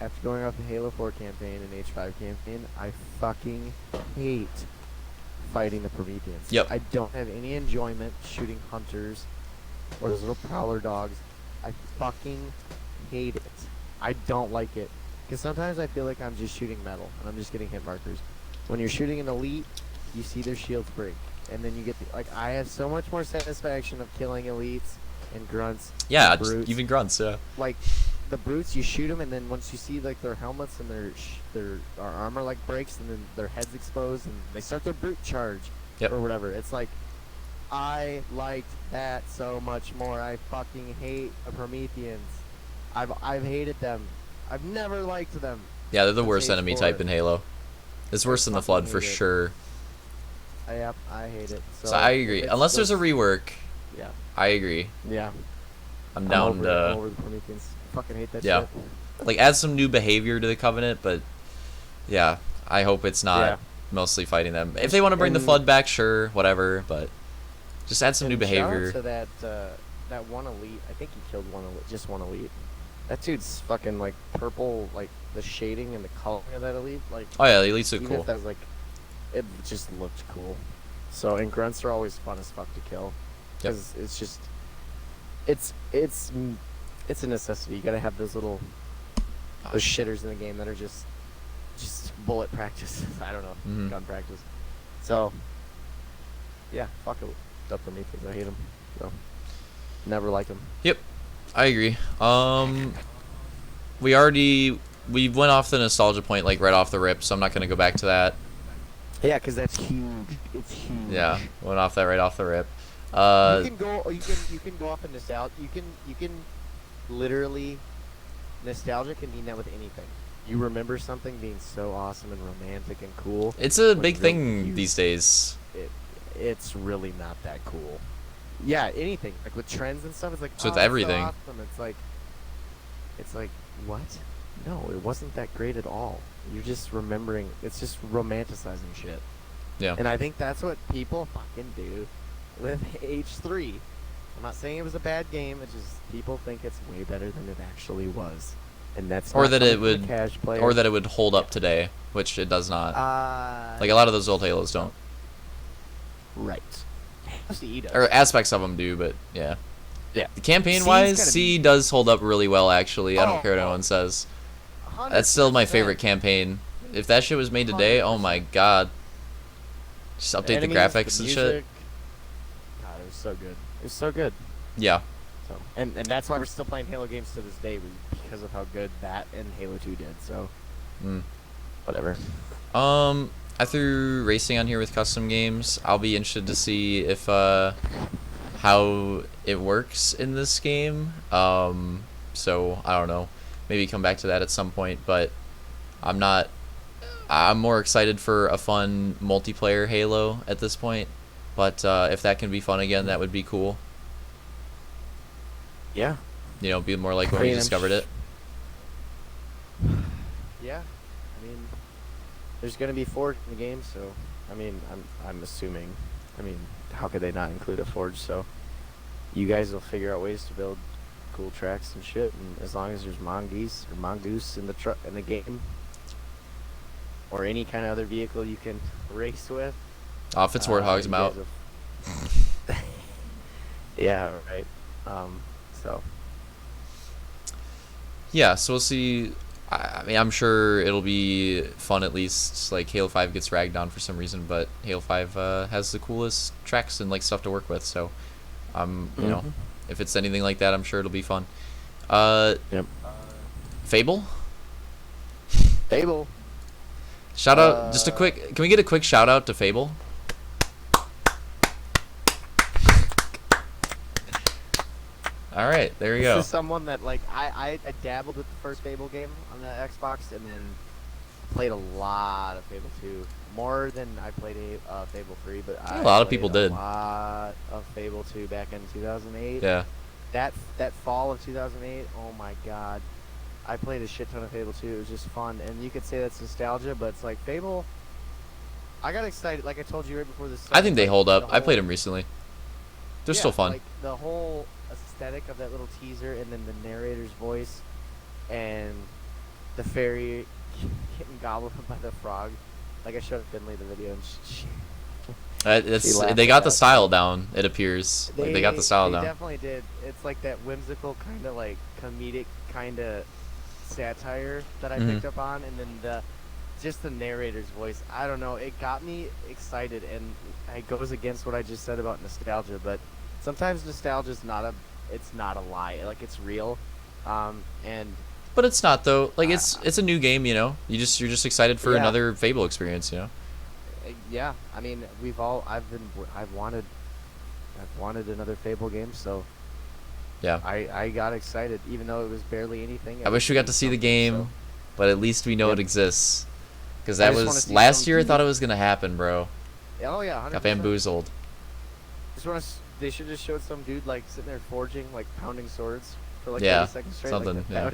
after going off the Halo 4 campaign and H5 campaign, I fucking hate fighting the Prometheans. Yep. I don't have any enjoyment shooting hunters or those little prowler dogs. I fucking hate it. I don't like it. Because sometimes I feel like I'm just shooting metal and I'm just getting hit markers. When you're shooting an elite, you see their shields break. And then you get I have so much more satisfaction of killing elites and grunts. Yeah, and just brutes. even grunts. Yeah. Like the brutes, you shoot them, and then once you see like their helmets and their armor like breaks, and then their heads exposed, and they start their brute charge Yep. or whatever. It's like I liked that so much more. I fucking hate the Prometheans. I've hated them. I've never liked them. Yeah, they're the Since worst enemy H4. type in Halo. It's worse than the fucking Flood for hate it. sure. Yep, I hate it. So I agree. it's Unless there's a those- rework, yeah, I agree. yeah. I'm down I'm to over the Prometheans. Fucking hate that Yeah. shit. like add some new behavior to the Covenant, but yeah, I hope it's not Yeah. mostly fighting them. If they want to bring the And- Flood back, sure, whatever, but just add some new And shout out behavior. to that one elite. I think he killed just one elite. That dude's fucking like purple, like the shading and the coloring of that elite. Like, Oh yeah, the elites look even cool. if that was like, it just looked cool. So, and grunts are always fun as fuck to kill, Yep. because it's just, it's a necessity. You gotta have those shitters in the game that are just bullet practice. I don't know, Mhm. gun practice. So, yeah, fuck it. Up for me because I hate them. So, never like them. Yep, I agree. We went off the nostalgia point like right off the rip, so I'm not gonna go back to that. Yeah, because that's huge. It's huge. Yeah, went off that right off the rip. You can go. You can go off in nostalgia. You can literally nostalgia can mean that with anything. You remember something being so awesome and romantic and cool. It's a when big really thing you- these days. It's really not that cool. Yeah, anything like with trends and stuff. It's like So with "Oh, that's everything. So awesome." It's like what? No, it wasn't that great at all. You're just remembering. It's just romanticizing shit. Yeah. And I think that's what people fucking do with H3. I'm not saying it was a bad game. It's just people think it's way better than it actually was, and that's Or not that coming it from a would, cash player. or that it would hold up today, which it does not. Like a lot of those old Halos don't, right. C does. or aspects of them do, but yeah. Yeah. Campaign-wise, C's gotta C be- does hold up really well. Actually, I don't care what Oh. anyone says. That's still my favorite campaign. If that shit was made today, oh my god. Just update the Enemies, graphics and shit. music. God, it was so good. It was so good. Yeah. So, and that's why we're still playing Halo games to this day, because of how good that and Halo 2 did. So, Mm. whatever. I threw racing on here with custom games. I'll be interested to see if how it works in this game. So I don't know. Maybe come back to that at some point, but I'm more excited for a fun multiplayer Halo at this point. But if that can be fun again, that would be cool. Yeah. You know, be more like when I we mean, discovered it. Yeah. I mean, there's gonna be Forge in the game, so I mean, I'm assuming. I mean, how could they not include a Forge? So, you guys will figure out ways to build cool tracks and shit, and as long as there's mongoose in the game, or any kind of other vehicle you can race with. If it's Warthogs, I'm you out. guys will- yeah, right. So Yeah, so we'll see. I mean, I'm sure it'll be fun at least. Like, Halo 5 gets ragged on for some reason, but Halo 5 has the coolest tracks and, like, stuff to work with. So, you know, if it's anything like that, I'm sure it'll be fun. Yep. Fable? Fable. Shout out, just a quick, can we get a quick shout out to Fable? All right, there we go. This is someone that like I dabbled with the first Fable game on the Xbox, and then played a lot of Fable 2, more than I played Fable 3. But A lot of people played did. a lot of Fable 2 back in 2008. Yeah. That fall of 2008. Oh my god, I played a shit ton of Fable 2. It was just fun, and you could say that's nostalgia, but it's like Fable. I got excited, like I told you right before this. I think they like, hold the up. I played whole- them recently. They're yeah, still fun. Like the whole aesthetic of that little teaser, and then the narrator's voice, and the fairy getting gobbled up by the frog. Like I showed Finley the video, and she laughed They at got the that, style so. down. It appears like they got the style They down. definitely did. It's like that whimsical kind of like comedic kind of satire that I Mhm. picked up on, and then just the narrator's voice. I don't know. It got me excited, and it goes against what I just said about nostalgia. But sometimes nostalgia's not a. It's not a lie. Like it's real, and But it's not though. Like uh, it's a new game, you know. You're just excited for yeah, another Fable experience, you know. yeah. I mean, we've all. I've wanted another Fable game, so Yeah. I got excited, even though it was barely anything. I At wish least we it got to was see the something. So game, but at least we know yep. it exists. Because I that just want to was see last some year. I thought it dude. was gonna happen, bro. Oh yeah, Got 100%. bamboozled. Just want to. They should just showed some dude like sitting there forging, like pounding swords for like Yeah, 30 seconds straight. something, Like, that yeah. would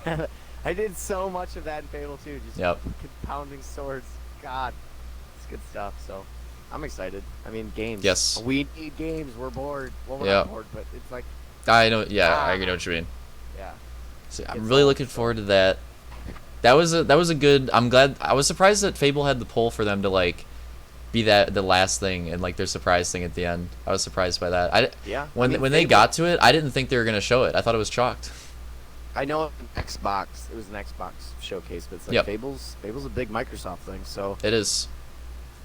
have been. I did so much of that in Fable 2, just Yep. fucking pounding swords. God, it's good stuff. So, I'm excited. I mean, games. Yes. We need games. We're bored. Well, we're Yep. not bored, but it's like, I know. Yeah, I ah, know what you mean. yeah. So It's I'm really old, looking so. forward to that. That was a good. I'm glad. I was surprised that Fable had the pull for them to like be that the last thing and like their surprise thing at the end. I was surprised by that. Yeah. I When mean, when they Fable. got to it, I didn't think they were gonna show it. I thought it was chalked. I know it was an Xbox. It was an Xbox showcase, but it's like Yep. Fable's a big Microsoft thing. So, It is.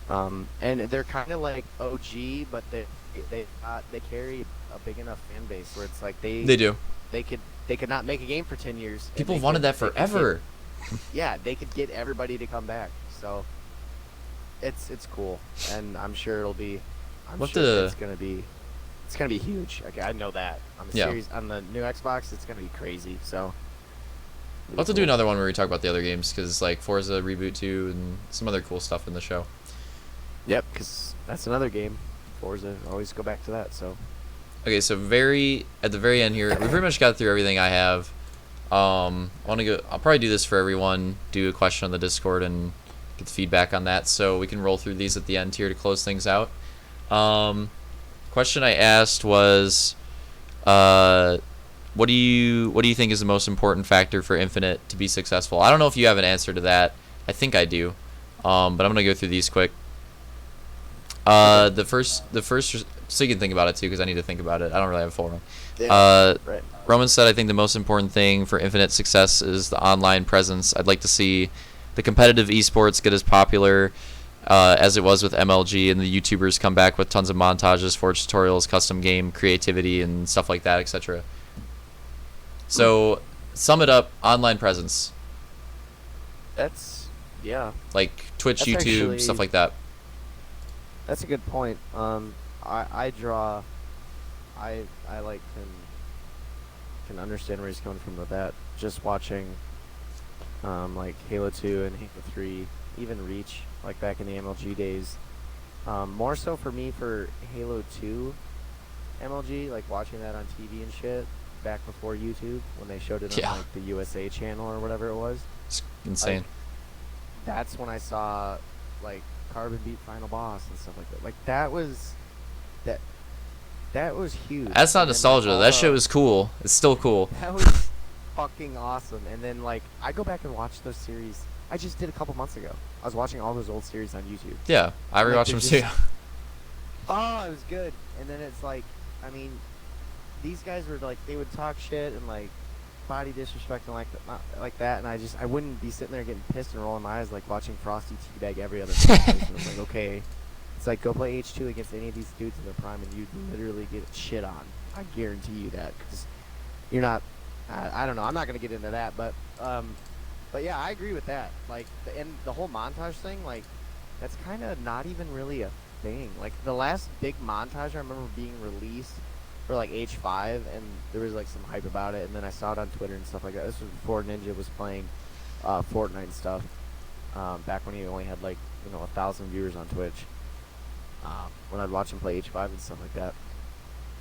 and they're kind of like OG, but they carry a big enough fan base where it's like They do. they could not make a game for 10 years. and People they wanted could- that they could forever. yeah, they could get everybody to come back. So it's cool, and I'm sure it'll be. I'm What sure the- it's gonna be huge. Okay, I know that on the Yeah. series on the new Xbox, it's gonna be crazy. So We'll have to do another one where we talk about the other games because like Forza Reboot 2 and some other cool stuff in the show. Yep, because that's another game. Forza, always go back to that. So Okay, so at the very end here, we pretty much got through everything I have. I want to go. I'll probably do this for everyone. Do a question on the Discord and get the feedback on that, so we can roll through these at the end here to close things out. Question I asked was, what do you think is the most important factor for Infinite to be successful? I don't know if you have an answer to that. I think I do, but I'm gonna go through these quick. The first, so you can think about it too, because I need to think about it. I don't really have a full one. right. Roman said, I think the most important thing for Infinite success is the online presence. I'd like to see the competitive esports get as popular as it was with MLG, and the YouTubers come back with tons of montages, forge tutorials, custom game creativity, and stuff like that, etc. So, sum it up, online presence. That's yeah. Like Twitch, That's YouTube, actually- stuff like that. That's a good point. I draw. I like can understand where he's coming from with that. Just watching, like Halo 2 and Halo 3, even Reach, like back in the MLG days. More so for me for Halo 2 MLG, like watching that on TV and shit back before YouTube when they showed it on Yeah. like the USA channel or whatever it was. It's insane. That's when I saw like Carbon beat Final Boss and stuff like that. Like that was that was huge. That's not And then, nostalgia. all That the- shit was cool. It's still cool. That was fucking awesome. And then like I go back and watch those series. I just did a couple months ago. I was watching all those old series on YouTube. Yeah, I Like, rewatched they're them too. just- Oh, it was good. And then it's like, I mean, these guys were like, they would talk shit and like body disrespect and like that, and I wouldn't be sitting there getting pissed and rolling my eyes like watching Frosty teabag every other conversation. I was like, okay, it's like go play H2 against any of these dudes in their prime, and you'd literally get shit on. I guarantee you that, because you're not. I don't know. I'm not gonna get into that, but yeah, I agree with that. Like, and the whole montage thing, like, that's kind of not even really a thing. Like the last big montage I remember being released for like H5, and there was like some hype about it, and then I saw it on Twitter and stuff like that. This was before Ninja was playing Fortnite and stuff, back when he only had like 1,000 viewers on Twitch. When I'd watch him play H5 and stuff like that,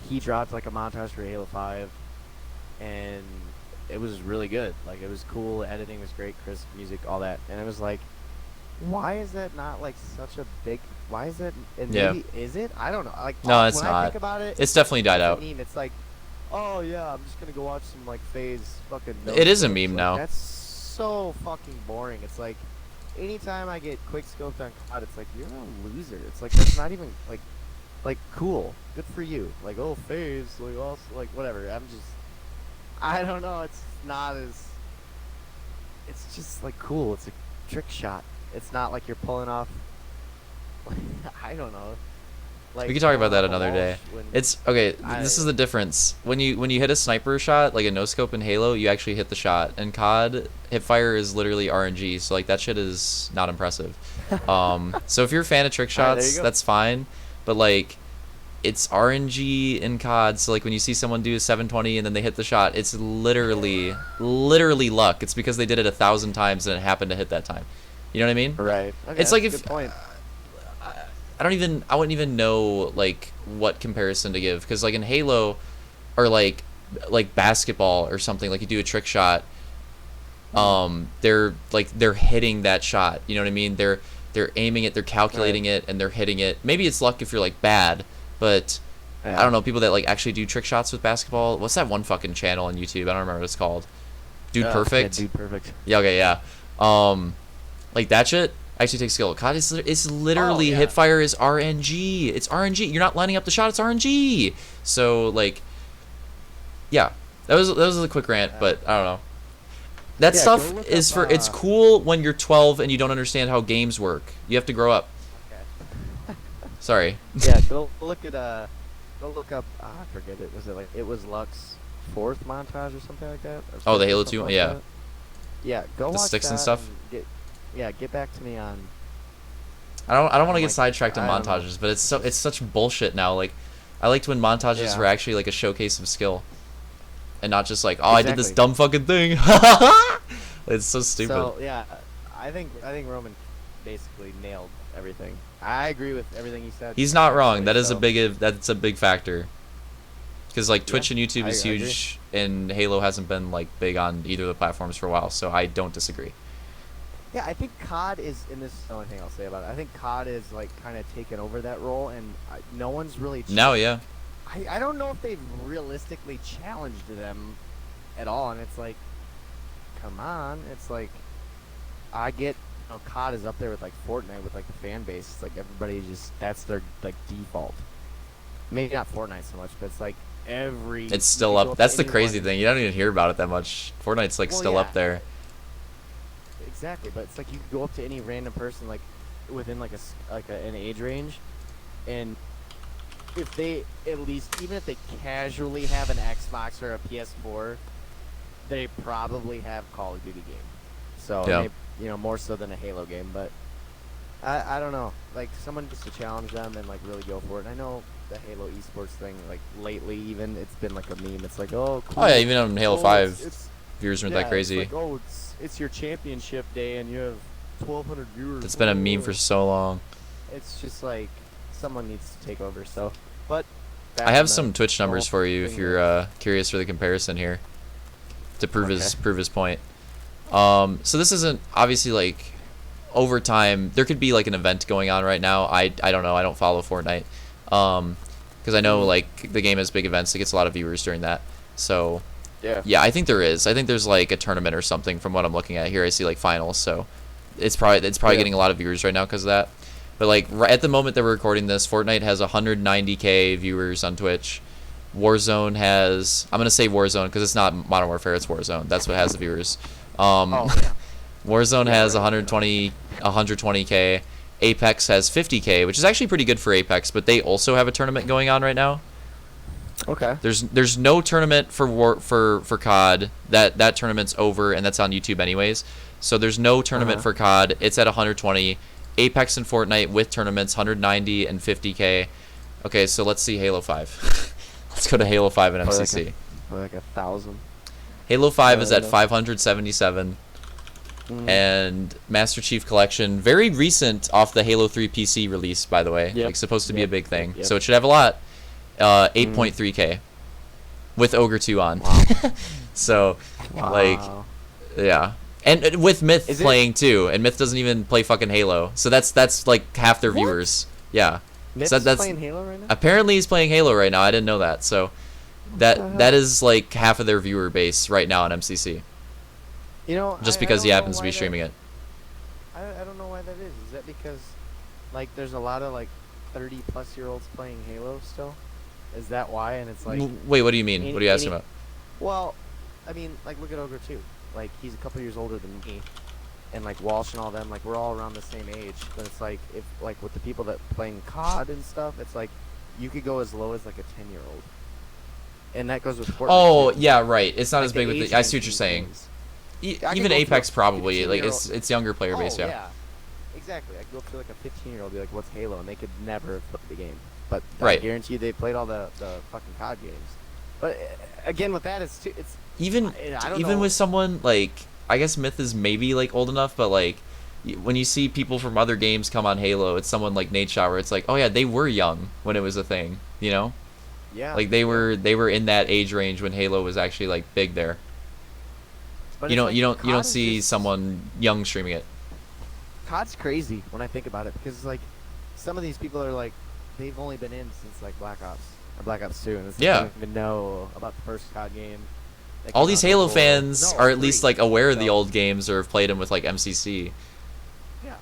he dropped like a montage for Halo 5, and it was really good. Like it was cool, editing was great, crisp music, all that, and it was like, why is that not like such a big? Why is that? And Yeah. maybe is it? I don't know. Like No, it's when I not. think about it, It's definitely died it's a out. meme. It's like, oh yeah, I'm just gonna go watch some like FaZe fucking. It is a clips. meme Like, now. That's so fucking boring. It's like anytime I get quick scoped on COD, it's like you're a loser. It's like that's not even like cool. Good for you. Like oh phase, like also like whatever. I don't know. It's not as. It's just like cool. It's a trick shot. It's not like you're pulling off. I don't know. Like We could talk about pulling that off a another day. Walsh when- It's okay. I- This is the difference. When you hit a sniper shot, like a no scope in Halo, you actually hit the shot. And COD hipfire is literally RNG, so like that shit is not impressive. So if you're a fan of trick Alright, there shots, you go. that's fine. But like, it's RNG in COD. So like when you see someone do a 720 and then they hit the shot, it's literally luck. It's because they did it 1,000 times and it happened to hit that time. You know what I mean? Right. Okay, It's like that's a if good point. I wouldn't even know like what comparison to give, because like in Halo or like basketball or something, like you do a trick shot, they're hitting that shot, you know what I mean? They're aiming it, they're calculating it, and they're hitting it. Maybe it's luck if you're like bad, but Yeah. I don't know, people that like actually do trick shots with basketball. What's that one fucking channel on YouTube? I don't remember what it's called. Dude Perfect. Yeah, Dude Perfect. Yeah, okay, yeah. Like that shit actually takes skill. God, it's literally Oh, yeah. hipfire is RNG. It's RNG. You're not lining up the shot. It's RNG. So like, yeah, that was a quick rant, but I don't know. That Yeah, stuff go look is up, for. It's cool when you're 12 and you don't understand how games work. You have to grow up. Okay. Sorry. Yeah, go look at go look up. I forget it. Was it like it was Luck's fourth montage or something like that? Or Oh, the fifth or Halo something 2 like yeah. that? Yeah, go The watch sticks and that stuff? Get back to me on. I don't want to get like, sidetracked in I don't know. montages, but it's such bullshit now. Like, I liked when montages Yeah. were actually like a showcase of skill, and not just like, oh, I did this Exactly. dumb fucking thing. It's so stupid. So yeah, I think Roman basically nailed everything. I agree with everything he said. He's not wrong. actually, That is so- that's a big factor. Because like Twitch and YouTube I is agree. huge, and Halo hasn't been like big on either of the platforms for a while, so I don't disagree. Yeah, I think COD is, and this is the only thing I'll say about it. I think COD is like kind of taken over that role, and no one's really. Now, yeah. I don't know if they've realistically challenged them at all, and it's like, come on, it's like, I get, you know, COD is up there with like Fortnite with like the fan base. It's like everybody just that's their like default. Maybe not Fortnite so much, but it's like every. It's you still can go up. to That's the crazy anyone- thing. You don't even hear about it that much. Fortnite's like Well, still yeah. up there. Exactly, but it's like you could go up to any random person like within like an age range, and if they at least even if they casually have an Xbox or a PS4, they probably have Call of Duty game. So Yeah. maybe, you know, more so than a Halo game, but I don't know. Like someone just to challenge them and like really go for it. And I know the Halo esports thing, like lately even it's been like a meme. It's like, oh, cool. Oh yeah, even on Halo Oh, 5, it's viewers weren't yeah, that crazy. It's like, oh, it's your championship day and you have 1,200 viewers. It's been a meme for Whoa. so long. It's just like someone needs to take over. So, but back I have on the some Twitch numbers whole for you if thing you're curious for the comparison here, to prove his Okay. point. So this isn't obviously like over time. There could be like an event going on right now. I don't know. I don't follow Fortnite, because I know like the game has big events. It gets a lot of viewers during that. So yeah, I think there is. I think there's like a tournament or something from what I'm looking at here. I see like finals. So it's probably Yeah. getting a lot of viewers right now because of that. But like at the moment that we're recording this, Fortnite has 190K viewers on Twitch. Warzone has, I'm gonna say Warzone because it's not Modern Warfare, it's Warzone. That's what has the viewers. Oh yeah. Warzone Yeah, has right. 120K. Apex has 50K, which is actually pretty good for Apex, but they also have a tournament going on right now. Okay. There's no tournament for COD. That tournament's over and that's on YouTube anyways. So there's no tournament Uh-huh. for COD. It's at 120. Apex and Fortnite with tournaments 190 and 50K. Okay, so let's see Halo 5. Let's go to Halo 5 and Oh, like MCC. Like 1,000. Halo 5 is at no. 577. Mm. And Master Chief Collection, very recent off the Halo 3 PC release, by the way. Yep. Like supposed to be a Yep. big thing. Yep. So it should have a lot. 8.3K with Ogre 2 on. Wow. So like Wow. yeah. And with Myth Is it- playing too, and Myth doesn't even play fucking Halo. So that's like half their What? viewers. Yeah. Myth's that's- playing Halo right now. Apparently he's playing Halo right now. I didn't know that. So the hell? that is like half of their viewer base right now on MCC. You know, just I because he don't know happens to why be that. streaming it. I don't know why that is. Is that because, like, there's a lot of like 30-plus-year-olds playing Halo still? Is that why? And it's like, Wait, what do you mean? What are you asking any. about? Well, I mean, like, look at Ogre too. Like, he's a couple years older than me, and like Walsh and all them, like, we're all around the same age. But it's like, if like with the people that playing COD and stuff, it's like, you could go as low as like a 10-year-old, and that goes with Fortnite Oh, too. yeah, right. It's not Like as the big with age the. I see what range you're in saying. games. I could Even go up to a Apex probably like 15-year-old. it's younger player base. Oh Yeah. yeah, exactly. I could go up to like a 15-year-old, be like, "What's Halo?" and they could never have played the game. But I Right. guarantee you, they played all the fucking COD games. But again, with that, it's Even I don't even know. with someone like, I guess Myth is maybe like old enough, but like when you see people from other games come on Halo, it's someone like Nate Shower. It's like, oh yeah, they were young when it was a thing. You know, Yeah, like they were in that age range when Halo was actually like big there. but You it's don't like you don't you don't COD is see just someone young streaming it. COD's crazy when I think about it because like some of these people are like they've only been in since like Black Ops or Black Ops 2, and it's like, Yeah. they don't even know about the first COD game. That All came these out in Halo 04. fans No, are at least 03. like aware of the So, old games or have played them with like MCC. yeah,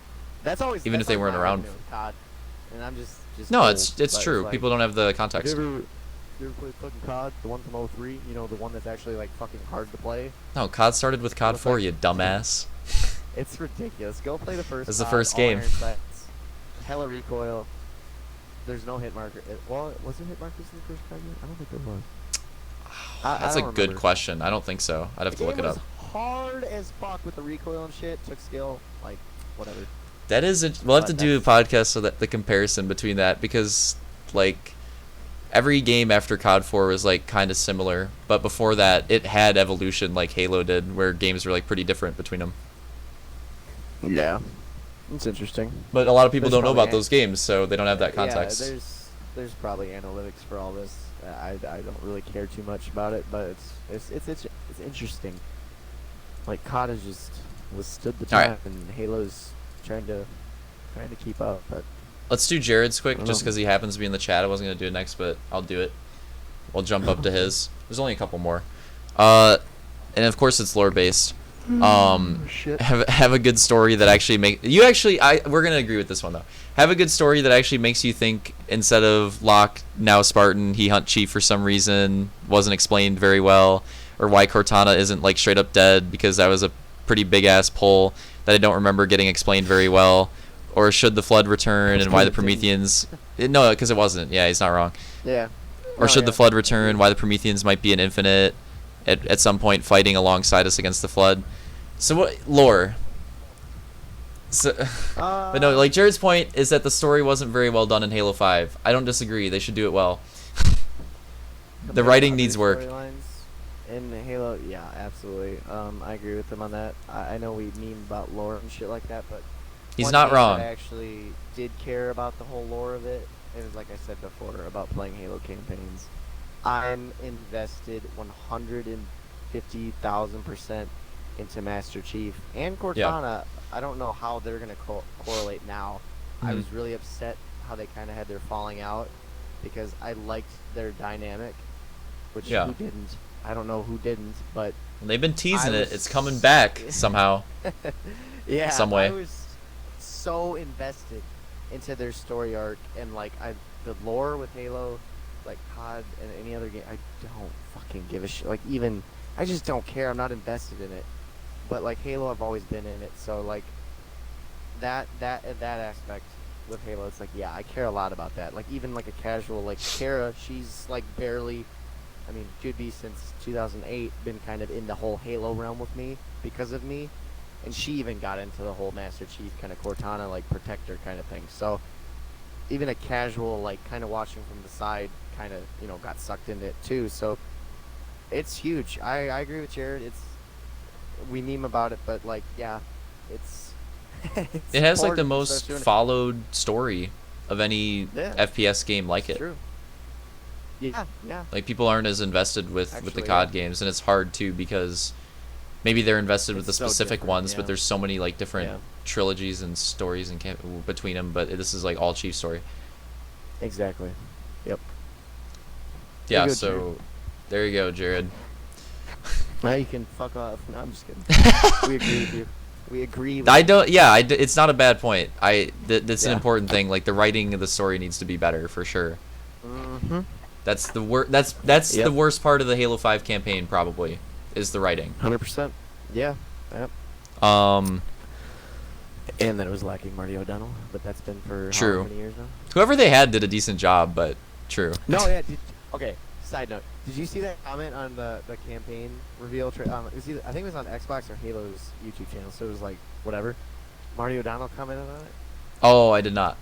that's always Even if that's they always weren't my around. argument with COD, and I'm just No, old, it's but true. like, People don't have the you context. ever played fucking COD, the one from 03? You know, the one that's actually like fucking hard to play. No, COD started with COD Looks 4, like- you dumbass. It's ridiculous. Go play the first. It's the COD, first all game. iron sights, hella recoil. There's no hit marker. Well, was there hit markers in the first COD game? I don't think there was. That's I a don't good remember. question. I don't think so. I'd have The to look game it was up. hard as fuck with the recoil and shit. Took skill, like whatever. That is it. We'll have to But do a podcast so that the comparison between that, because like every game after COD 4 was like kind of similar, but before that it had evolution like Halo did, where games were like pretty different between them. Yeah, it's interesting. But a lot of people There's don't know about probably those games, so they don't have that context. Yeah, there's probably analytics for all this. I don't really care too much about it, but it's interesting. Like COD has just withstood the All time, right. and Halo's trying to keep up. But Let's do Jared's quick, I just don't because he happens to be in the chat. I wasn't gonna do it next, but I'll do it. We'll jump up to his. There's only a couple more. And of course it's lore based. shit. Have a good story that actually we're gonna agree with this one though. Have a good story that actually makes you think, instead of Locke now Spartan, he hunt Chief for some reason, wasn't explained very well, or why Cortana isn't like straight up dead, because that was a pretty big ass pull that I don't remember getting explained very well. Or should the Flood return, and why the Prometheans? No, because it wasn't. Yeah, he's not wrong. Yeah. Or No, should yeah. the Flood return? Why the Prometheans might be an infinite at some point, fighting alongside us against the Flood. So what lore? So, but no, like Jared's point is that the story wasn't very well done in Halo 5. I don't disagree. They should do it well. The Compared to writing other needs work. storylines in Halo, yeah, absolutely. I agree with them on that. I know we meme about lore and shit like that, but He's one not game wrong. that I actually did care about the whole lore of it. It was like I said before about playing Halo campaigns. I'm invested 150,000% into Master Chief and Cortana. I don't know how they're gonna correlate now. I Mhm. was really upset how they kind of had their falling out because I liked their dynamic, which Yeah. who didn't? I don't know who didn't, but They've been teasing I it. was It's coming back somehow. yeah, Some way. I was so invested into their story arc and like the lore with Halo, like COD and any other game. I don't fucking give a shit. Like even I just don't care. I'm not invested in it. But like Halo, I've always been in it. So like that aspect with Halo, it's like yeah, I care a lot about that. Like even like a casual like Kara, she's like barely. I mean, should be since 2008 been kind of in the whole Halo realm with me because of me, and she even got into the whole Master Chief kind of Cortana like protector kind of thing. So even a casual like kind of watching from the side kind of got sucked into it too. So it's huge. I agree with Jared. We meme about it, but like yeah, it's, it's It has like the important, most especially when followed story of any Yeah. FPS game like it's it. true. Yeah, yeah. Like people aren't as invested with the Actually, COD yeah. games, and it's hard too because maybe they're invested with the It's so specific different, ones, yeah. but there's so many like different Yeah. trilogies and stories and between them. But this is like all Chief story. Exactly. Yep. Yeah. Very good, So Jared. there you go, Jared. Now you can fuck off. No, I'm just kidding. We agree with you. We agree. With I you. don't. Yeah, it's not a bad point. That's an Yeah. important thing. Like the writing of the story needs to be better for sure. Mm-hmm. That's the That's Yep. the worst part of the Halo 5 campaign probably is the writing. 100%. Yeah. Yep. Um, And then it was lacking Marty O'Donnell, but that's been for True. how many years now? whoever they had did a decent job, but true. No, yeah. Okay. Side note: did you see that comment on the campaign reveal? I think it was on Xbox or Halo's YouTube channel. So it was like whatever. Marty O'Donnell commented on it. Oh, I did not.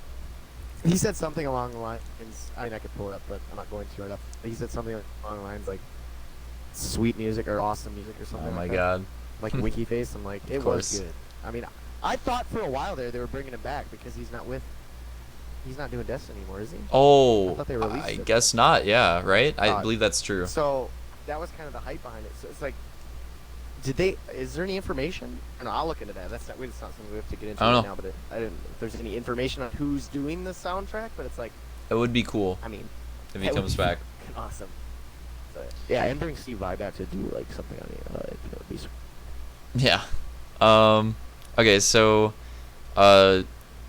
He said something along the lines. I mean, I could pull it up, but I'm not going to right up. He said something along the lines like "sweet music" or "awesome music" or something. Oh my like that. god. Like winky face. I'm like, it was course. good. I mean, I thought for a while there they were bringing him back because he's not doing Destiny anymore, is he? Oh, I thought they released I it. guess not. Yeah, right. I Uh, believe that's true. So that was kind of the hype behind it. So it's like, is there any information? No, I'll look into that. It's not something we have to get into I don't right know. now. But I didn't. If there's any information on who's doing the soundtrack, but it's like, It would be cool I mean, if he that would comes be back. fucking awesome. But, yeah, and bring Steve Vai back to do like something on it. It would be sweet. Yeah. Okay, so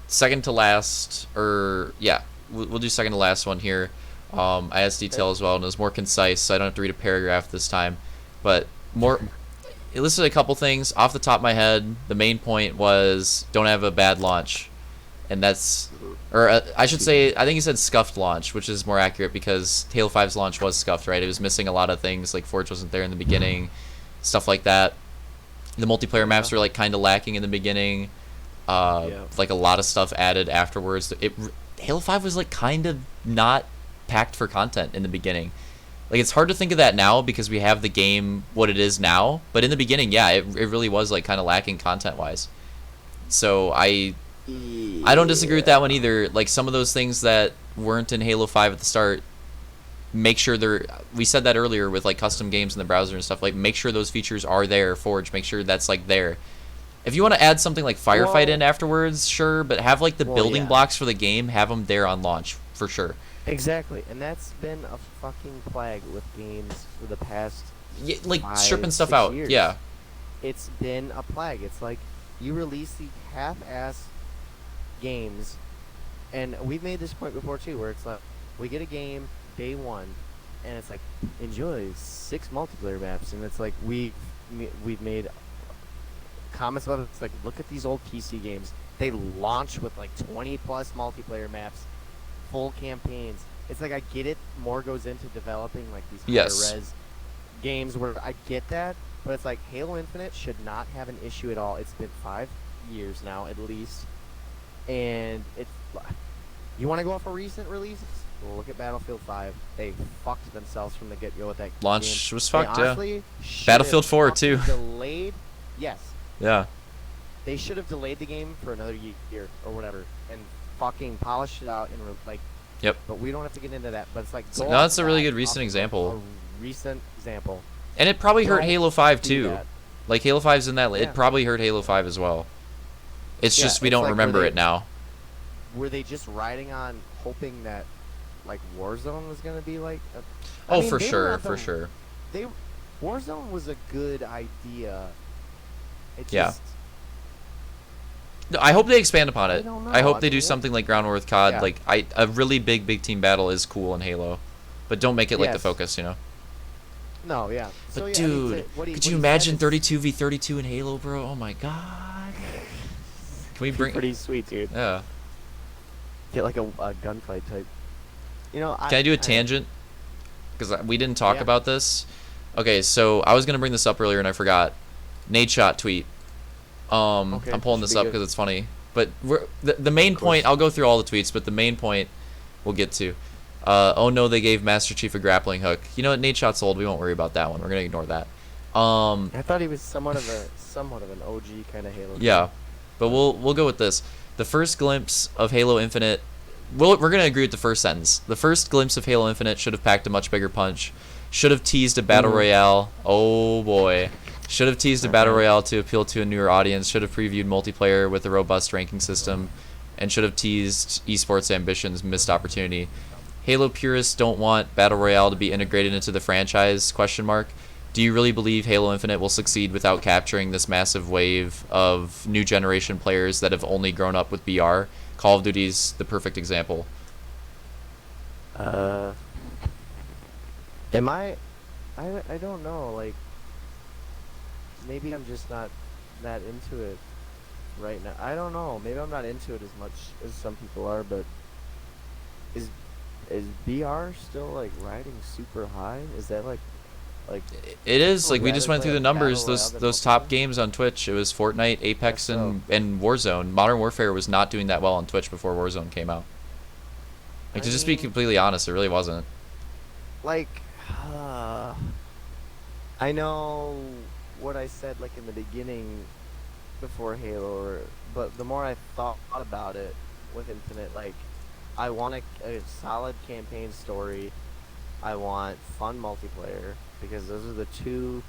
second to last, or yeah, we'll do second to last one here. I asked detail as well, and it was more concise, so I don't have to read a paragraph this time. But more, it listed a couple things off the top of my head. The main point was don't have a bad launch, and that's, or I should say, I think he said scuffed launch, which is more accurate because Halo 5's launch was scuffed, right? It was missing a lot of things, like Forge wasn't there in the beginning, stuff like that. The multiplayer maps were like kind of lacking in the beginning. Yeah. Like a lot of stuff added afterwards. Halo 5 was like kind of not packed for content in the beginning. Like it's hard to think of that now because we have the game what it is now. But in the beginning, yeah, it really was like kind of lacking content wise. So I don't disagree with that one either. Like some of those things that weren't in Halo 5 at the start, make sure they're, we said that earlier with like custom games in the browser and stuff, like make sure those features are there. Forge, make sure that's like there. If you want to add something like Firefight in afterwards, sure, but have like the building yeah. blocks for the game, have them there on launch for sure. Exactly, and that's been a fucking plague with games for the past Yeah, like 5, stripping stuff 6 out. years. Yeah. It's been a plague. It's like you release the half-ass games, and we've made this point before too, where it's like we get a game day one, and it's like enjoy 6 multiplayer maps, and it's like we've made comments about it. It's like look at these old PC games. They launch with like 20 plus multiplayer maps, full campaigns. It's like I get it. More goes into developing like these Yes. higher res games where I get that, but it's like Halo Infinite should not have an issue at all. It's been 5 years now at least, and it's. You want to go off of recent releases? Well, look at Battlefield 5. They fucked themselves from the get-go with that Launch game. was They fucked, yeah. honestly should Battlefield have 4 fucking too. Delayed. Yes, Yeah. they should have delayed the game for another year or whatever, and fucking polished it out and like. Yep. But we don't have to get into that. But it's like So- go no, off that's a really that, good recent off of example. A recent example. And it probably hurt Don't Halo 5 do too. that. Like Halo 5's in that. Yeah. It probably hurt Halo 5 as well. It's Yeah, just we it's don't like, remember were it now. Were they just riding on hoping that like Warzone was gonna be like? Oh, for sure, for sure. Warzone was a good idea. It Yeah. just, No, I hope they expand upon I it. don't know. I hope I they mean, do what- something like Ground War with COD. Yeah. Like a really big team battle is cool in Halo, but don't make it like the Yes. focus, you know. No, yeah. But So, yeah, I mean, dude, what he- could what you he imagine said 32v32 in Halo, bro? Oh my god. Can we is bring? pretty sweet, dude. Yeah. Get like a gunfight type. You know, Can I do a tangent? Because we didn't talk Yeah. about this. Okay, so I was gonna bring this up earlier and I forgot. Nade Shot tweet. Okay, I'm pulling should this be up good. because it's funny. But the main point, I'll go through all the tweets, but the main point we'll get to. Oh no, they gave Master Chief a grappling hook. You know what? Nade Shot's old. We won't worry about that one. We're gonna ignore that. I thought he was somewhat of an OG kind of Halo. Yeah, but we'll go with this. The first glimpse of Halo Infinite. We're gonna agree with the first sentence. The first glimpse of Halo Infinite should have packed a much bigger punch. Should have teased a battle royale. Oh boy. Should have teased a battle royale to appeal to a newer audience. Should have previewed multiplayer with a robust ranking system, and should have teased esports ambitions. Missed opportunity. Halo purists don't want battle royale to be integrated into the franchise? Question mark. do you really believe Halo Infinite will succeed without capturing this massive wave of new generation players that have only grown up with BR? Call of Duty's the perfect example. Uh, am I don't know. Like, maybe I'm just not that into it right now. I don't know. Maybe I'm not into it as much as some people are, but is is BR still like riding super high? Is that like It is people like would we just rather went play through the like battle numbers. royale Those than those top multiplayer? games on Twitch. It was Fortnite, Guess Apex, so. and Warzone. Modern Warfare was not doing that well on Twitch before Warzone came out. Like I to just be mean, completely honest, it really wasn't. like, I know what I said like in the beginning before Halo, but the more I thought about it with Infinite, like, I want a solid campaign story. I want fun multiplayer because those are the two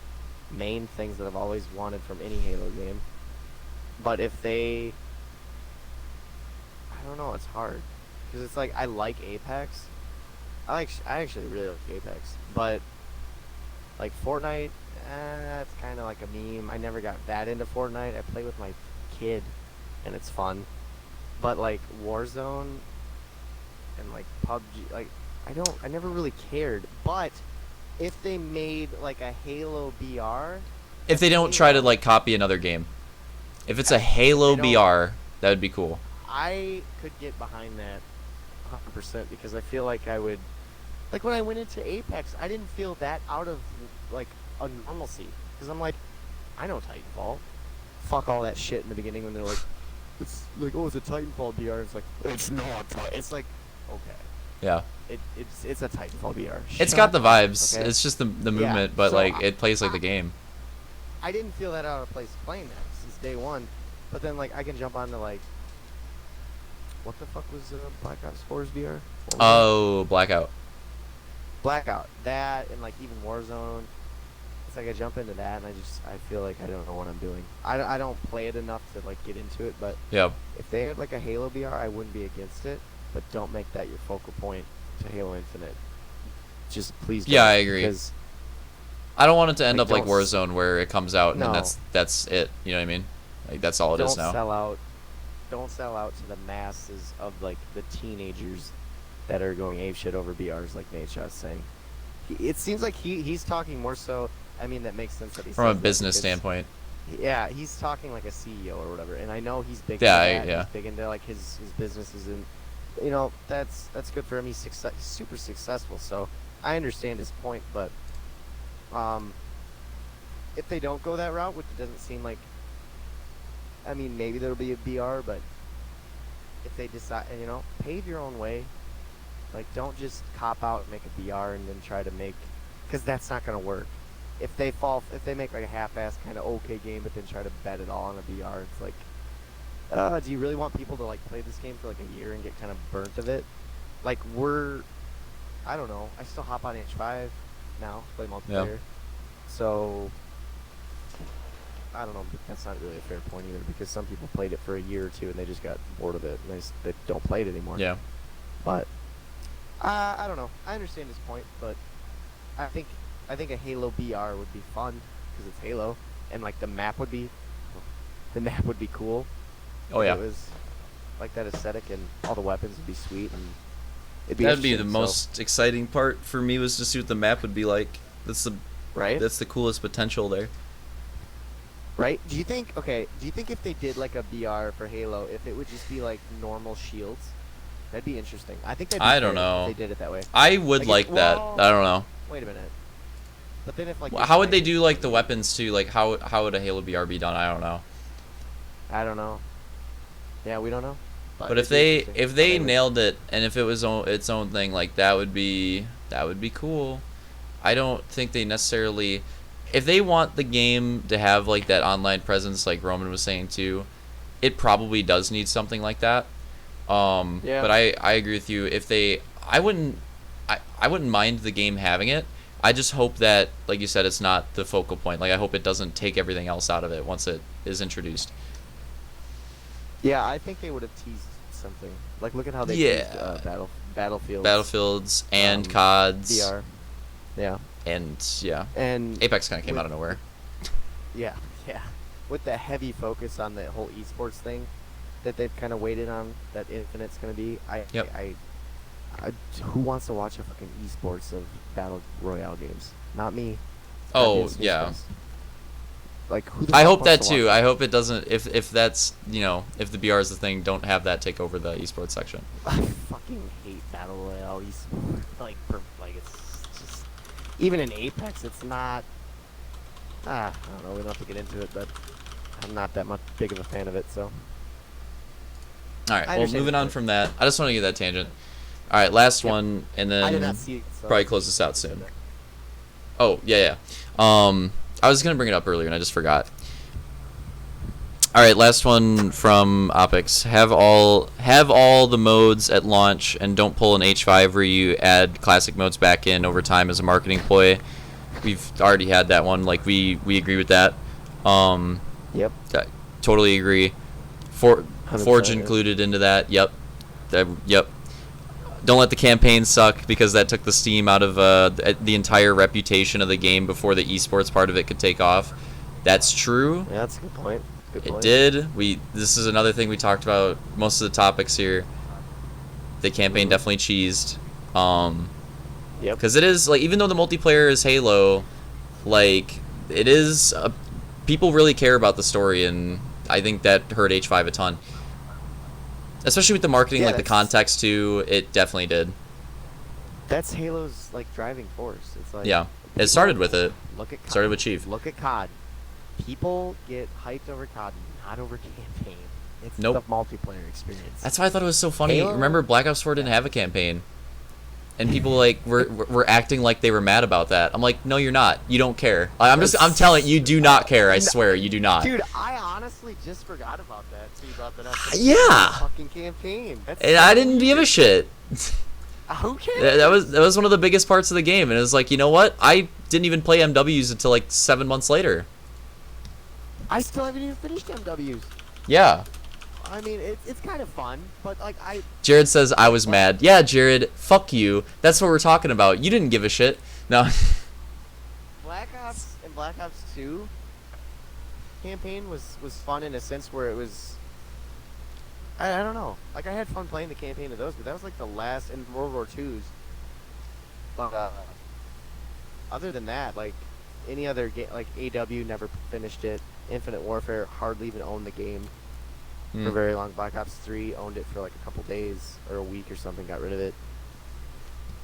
main things that I've always wanted from any Halo game. But if they, I don't know, it's hard because it's like I like Apex. I actually really like Apex, but like Fortnite, that's kind of like a meme. I never got that into Fortnite. I play with my kid, and it's fun. But like Warzone and like PUBG, like I never really cared. But if they made like a Halo BR, If that's they don't try to Halo. like copy another game. If it's a Yes. If Halo they don't, BR, that would be cool. I could get behind that 100% because I feel like I would. Like when I went into Apex, I didn't feel that out of like a normalcy because I'm like, I know Titanfall. Fuck all that shit in the beginning when they're like, it's like, oh, it's a Titanfall BR. It's like, it's not. It's like, okay, Yeah. it's a Titanfall BR. It's got Shut the up. vibes. Okay. It's just the Yeah. movement, but So like it plays like I, the game. I didn't feel that out of place playing that since day one. But then like I can jump onto like, what the fuck was Black Ops 4's BR? What was that? Oh, Blackout. Blackout, that, and like even Warzone. It's like I jump into that and I feel like I don't know what I'm doing. I don't play it enough to like get into it, but Yeah. if they had like a Halo BR, I wouldn't be against it. But don't make that your focal point to Halo Infinite. Just please don't. Yeah, I agree. Because I don't want it to end like up like don't Warzone where it comes out and then no that's it. You know what I mean? Like that's all it is don't now. sell out. Don't sell out to the masses of like the teenagers that are going apeshit over BRs, like Nate Shot's saying. It seems like he's talking more so. I mean, that makes sense that he From a says that business because standpoint. yeah, he's talking like a CEO or whatever, and I know he's big Yeah, into that. yeah. He's big into like his businesses, and you know that's good for him. He's super successful, so I understand his point. But if they don't go that route, which it doesn't seem like, I mean, maybe there'll be a BR, but if they decide, you know, pave your own way. Like, don't just cop out and make a BR and then try to make, because that's not gonna work. If they make like a half-ass kind of okay game, but then try to bet it all on a BR, it's like, do you really want people to like play this game for like a year and get kind of burnt of it? Like I don't know. I still hop on H5 now to play Yeah. multiplayer, so I don't know. But that's not really a fair point either, because some people played it for a year or two and they just got bored of it and they don't play it anymore. Yeah. But I don't know. I understand his point, but I think a Halo BR would be fun because it's Halo, and like the map would be cool. Oh If yeah. it was like that aesthetic, and all the weapons would be sweet, and it'd be That'd be the interesting, so- most exciting part for me was to see what the map would be like. right. That's the coolest potential there. Right? Do you think if they did like a BR for Halo, if it would just be like normal shields? That'd be interesting. I think that'd be I don't fair know. if they did it that way. I would Like, like that. well, I don't know. Wait a minute. But then if like How would they do like the weapons too? Like how would a Halo BR be done? I don't know. I don't know. Yeah, we don't know. But it'd if be they interesting. nailed it and if it was its own thing, like that would be cool. I don't think they necessarily, if they want the game to have like that online presence, like Roman was saying too, it probably does need something like that. Yeah. But I agree with you. If they, I wouldn't mind the game having it. I just hope that, like you said, it's not the focal point. Like I hope it doesn't take everything else out of it once it is introduced. Yeah, I think they would have teased something. Like, look at how they Yeah. teased Battlefields. Battlefields and Um, CODs. BR. Yeah. And yeah, And Apex kind of came with out of nowhere. yeah, yeah, with the heavy focus on the whole esports thing that they've kind of waited on, that Infinite's gonna be. Yep. I, who wants to watch a fucking esports of battle royale games? Not me. Goddamn Oh snooze yeah. fest. Like who the I fuck hope wants that to too. watch I hope it doesn't. If that's if the BR is the thing, don't have that take over the esports section. I fucking hate battle royale esports. Like it's just even in Apex, it's not. I don't know. We don't have to get into it, but I'm not that much big of a fan of it. So All right. I Well, understand moving the on point. from that, I just want to get that tangent. All right, last Yep. one, and I did then not see it. So probably close this out soon. Oh yeah. I was gonna bring it up earlier and I just forgot. All right, last one from Opix. Have all the modes at launch and don't pull an H5 where you add classic modes back in over time as a marketing ploy. We've already had that one. Like we agree with that. Yep. I totally agree. Forge 100%, yeah. included into that. Yep. Yep. Don't let the campaign suck because that took the steam out of the entire reputation of the game before the esports part of it could take off. That's true. Yeah, that's a good point. Good It point. did. This is another thing we talked about most of the topics here. The campaign definitely cheesed. Yep. Because it is like, even though the multiplayer is Halo, like it is people really care about the story, and I think that hurt H5 a ton. Especially with the marketing, Yeah, like the that's- context too, it definitely did. That's Halo's like driving force. It's like Yeah, it started with it. Look at COD. Started with Chief. Look at COD. People get hyped over COD, not over campaign. It's Nope. the multiplayer experience. That's why I thought it was so funny. Halo- Remember, Black Ops 4 didn't have a campaign, and people like were acting like they were mad about that. I'm like, no, you're not. You don't care. I'm telling you, do not care. I swear, you do not. Dude, I honestly just forgot about that. So you brought that up. Yeah. Fucking campaign. That's And so I didn't give a weird. shit. Who cares? That was one of the biggest parts of the game, and it was like, you know what? I didn't even play MWs until like 7 months later. I still haven't even finished MWs. Yeah. I mean, it's kind of fun, but like Jared says I was mad. Yeah, Jared, fuck you. That's what we're talking about. You didn't give a shit. No. Black Ops and Black Ops 2 campaign was fun in a sense where it was. I don't know. Like I had fun playing the campaign of those, but that was like the last in World War II's. But other than that, like any other game, like AW never finished it. Infinite Warfare hardly even owned the game for very long. Black Ops 3 owned it for like a couple days or a week or something, got rid of it.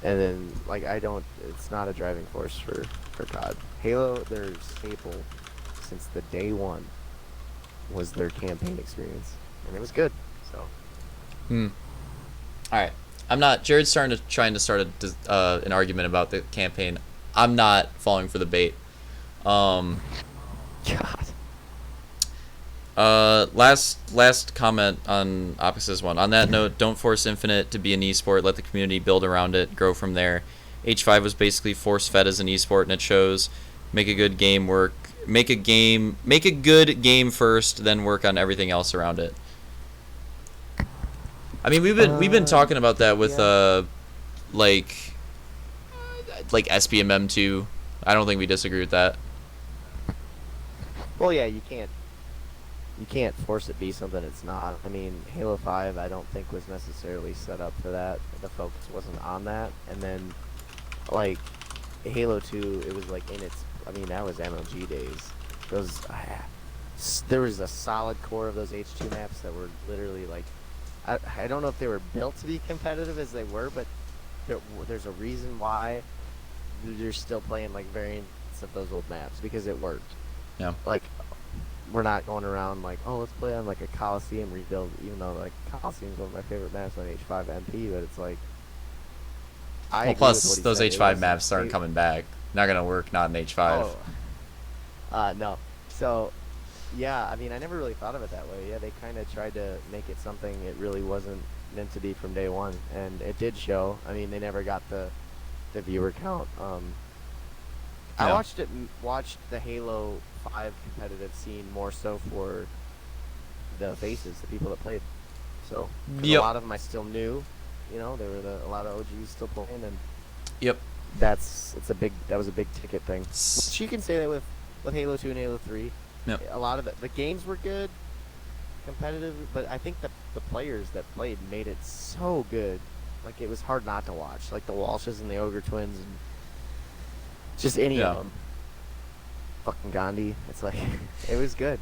And then like it's not a driving force for COD. Halo, their staple since the day one was their campaign experience, and it was good. So All right. I'm not. Jared's trying to start an argument about the campaign. I'm not falling for the bait. God. Last comment on Opus's one. On that note, don't force Infinite to be an esport. Let the community build around it, grow from there. H5 was basically force fed as an esport, and it shows. Make a good game work. Make a good game first, then work on everything else around it. I mean, we've been talking about that with yeah. like SBMM 2. I don't think we disagree with that. Well, yeah, you can't force it to be something it's not. I mean, Halo 5 I don't think was necessarily set up for that. The focus wasn't on that. And then like Halo 2, it was like in its, I mean, that was MLG days. There was a solid core of those H2 maps that were literally like, I don't know if they were built to be competitive as they were, but there's a reason why you're still playing like variants of those old maps, because it worked. Yeah. Like, we're not going around like, oh, let's play on like a Coliseum rebuild, even though like Coliseum's one of my favorite maps on H5 MP, but it's like, Well, plus those H5 maps aren't coming back. Not gonna work. Not in H5. No. So, yeah, I mean, I never really thought of it that way. Yeah, they kind of tried to make it something it really wasn't meant to be from day one, and it did show. I mean, they never got the viewer count. I Yeah. watched the Halo 5 competitive scene more so for the faces, the people that played. So 'cause Yep. a lot of them I still knew. You know, there were a lot of OGs still playing, and Yep. that was a big ticket thing. Which you can say that with Halo 2 and Halo 3. Yep. A lot of the games were good, competitive, but I think the players that played made it so good. Like it was hard not to watch. Like the Walshes and the Ogre Twins and just any Yeah. of them. Fucking Gandhi. It's like it was good.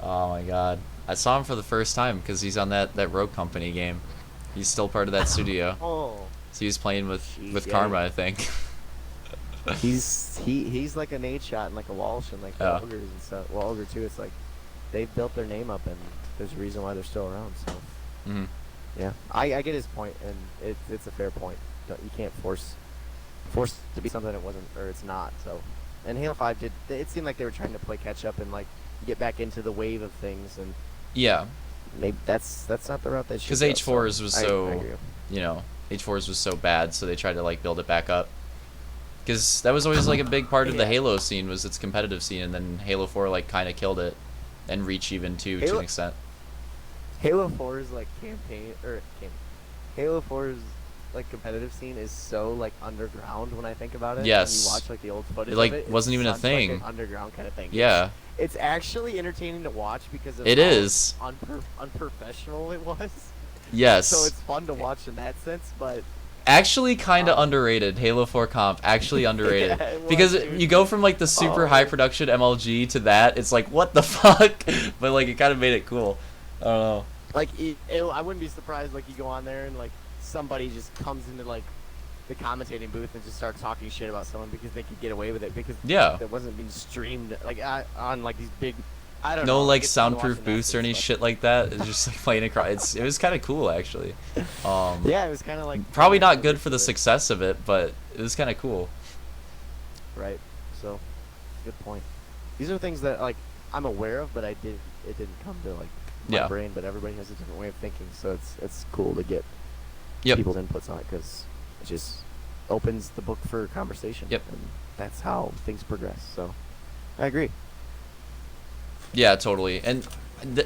Oh my god. I saw him for the first time because he's on that Rogue Company game. He's still part of that studio. Oh. So he was playing with Jeez, yeah. Karma, I think. He's like a Nate Shot and like a Walsh and like the Yeah. Ogres and stuff. Well, Ogre too. It's like they've built their name up and there's a reason why they're still around. So Mhm. yeah, I get his point and it's a fair point. You can't force it to be something it wasn't or it's not. So and Halo 5 did. It seemed like they were trying to play catch up and like get back into the wave of things and Yeah, maybe that's not the route they should. because go, H4's was I so, agree. you know, H4's was so bad, so they tried to like build it back up. Because that was always like a big part of the Yeah. Halo scene was its competitive scene, and then Halo 4 like kind of killed it, and Reach even too to Halo- an extent. Halo 4's like Halo 4's like competitive scene is so like underground when I think about it. Yes. When you watch like the old footage. It, like, of it, wasn't even a such, like, thing. an underground kind of thing. Yeah, It's actually entertaining to watch because of it how is. unprofessional it was. Yes. So it's fun to watch in that sense, but Actually kind of underrated. Halo 4 comp actually underrated. Yeah, it was, because dude. you go from like the super Oh. high production MLG to that, it's like what the fuck? But like it kind of made it cool. I don't know. like I wouldn't be surprised like you go on there and like somebody just comes into like the commentating booth and just starts talking shit about someone because they could get away with it because Yeah. it wasn't being streamed like on like these big. I don't No know. like it's fun to watch soundproof in that booths or sense, any but- shit like that. It's just like playing across. It was kind of cool actually. Yeah, it was kind of like Probably not good for the ridiculous. success of it, but it was kind of cool. Right. So, good point. These are things that like I'm aware of, but it didn't come to like my Yeah. brain. But everybody has a different way of thinking, so it's cool to get Yep. people's inputs on it because it just opens the book for conversation. Yep. And that's how things progress. So, I agree. Yeah, totally. And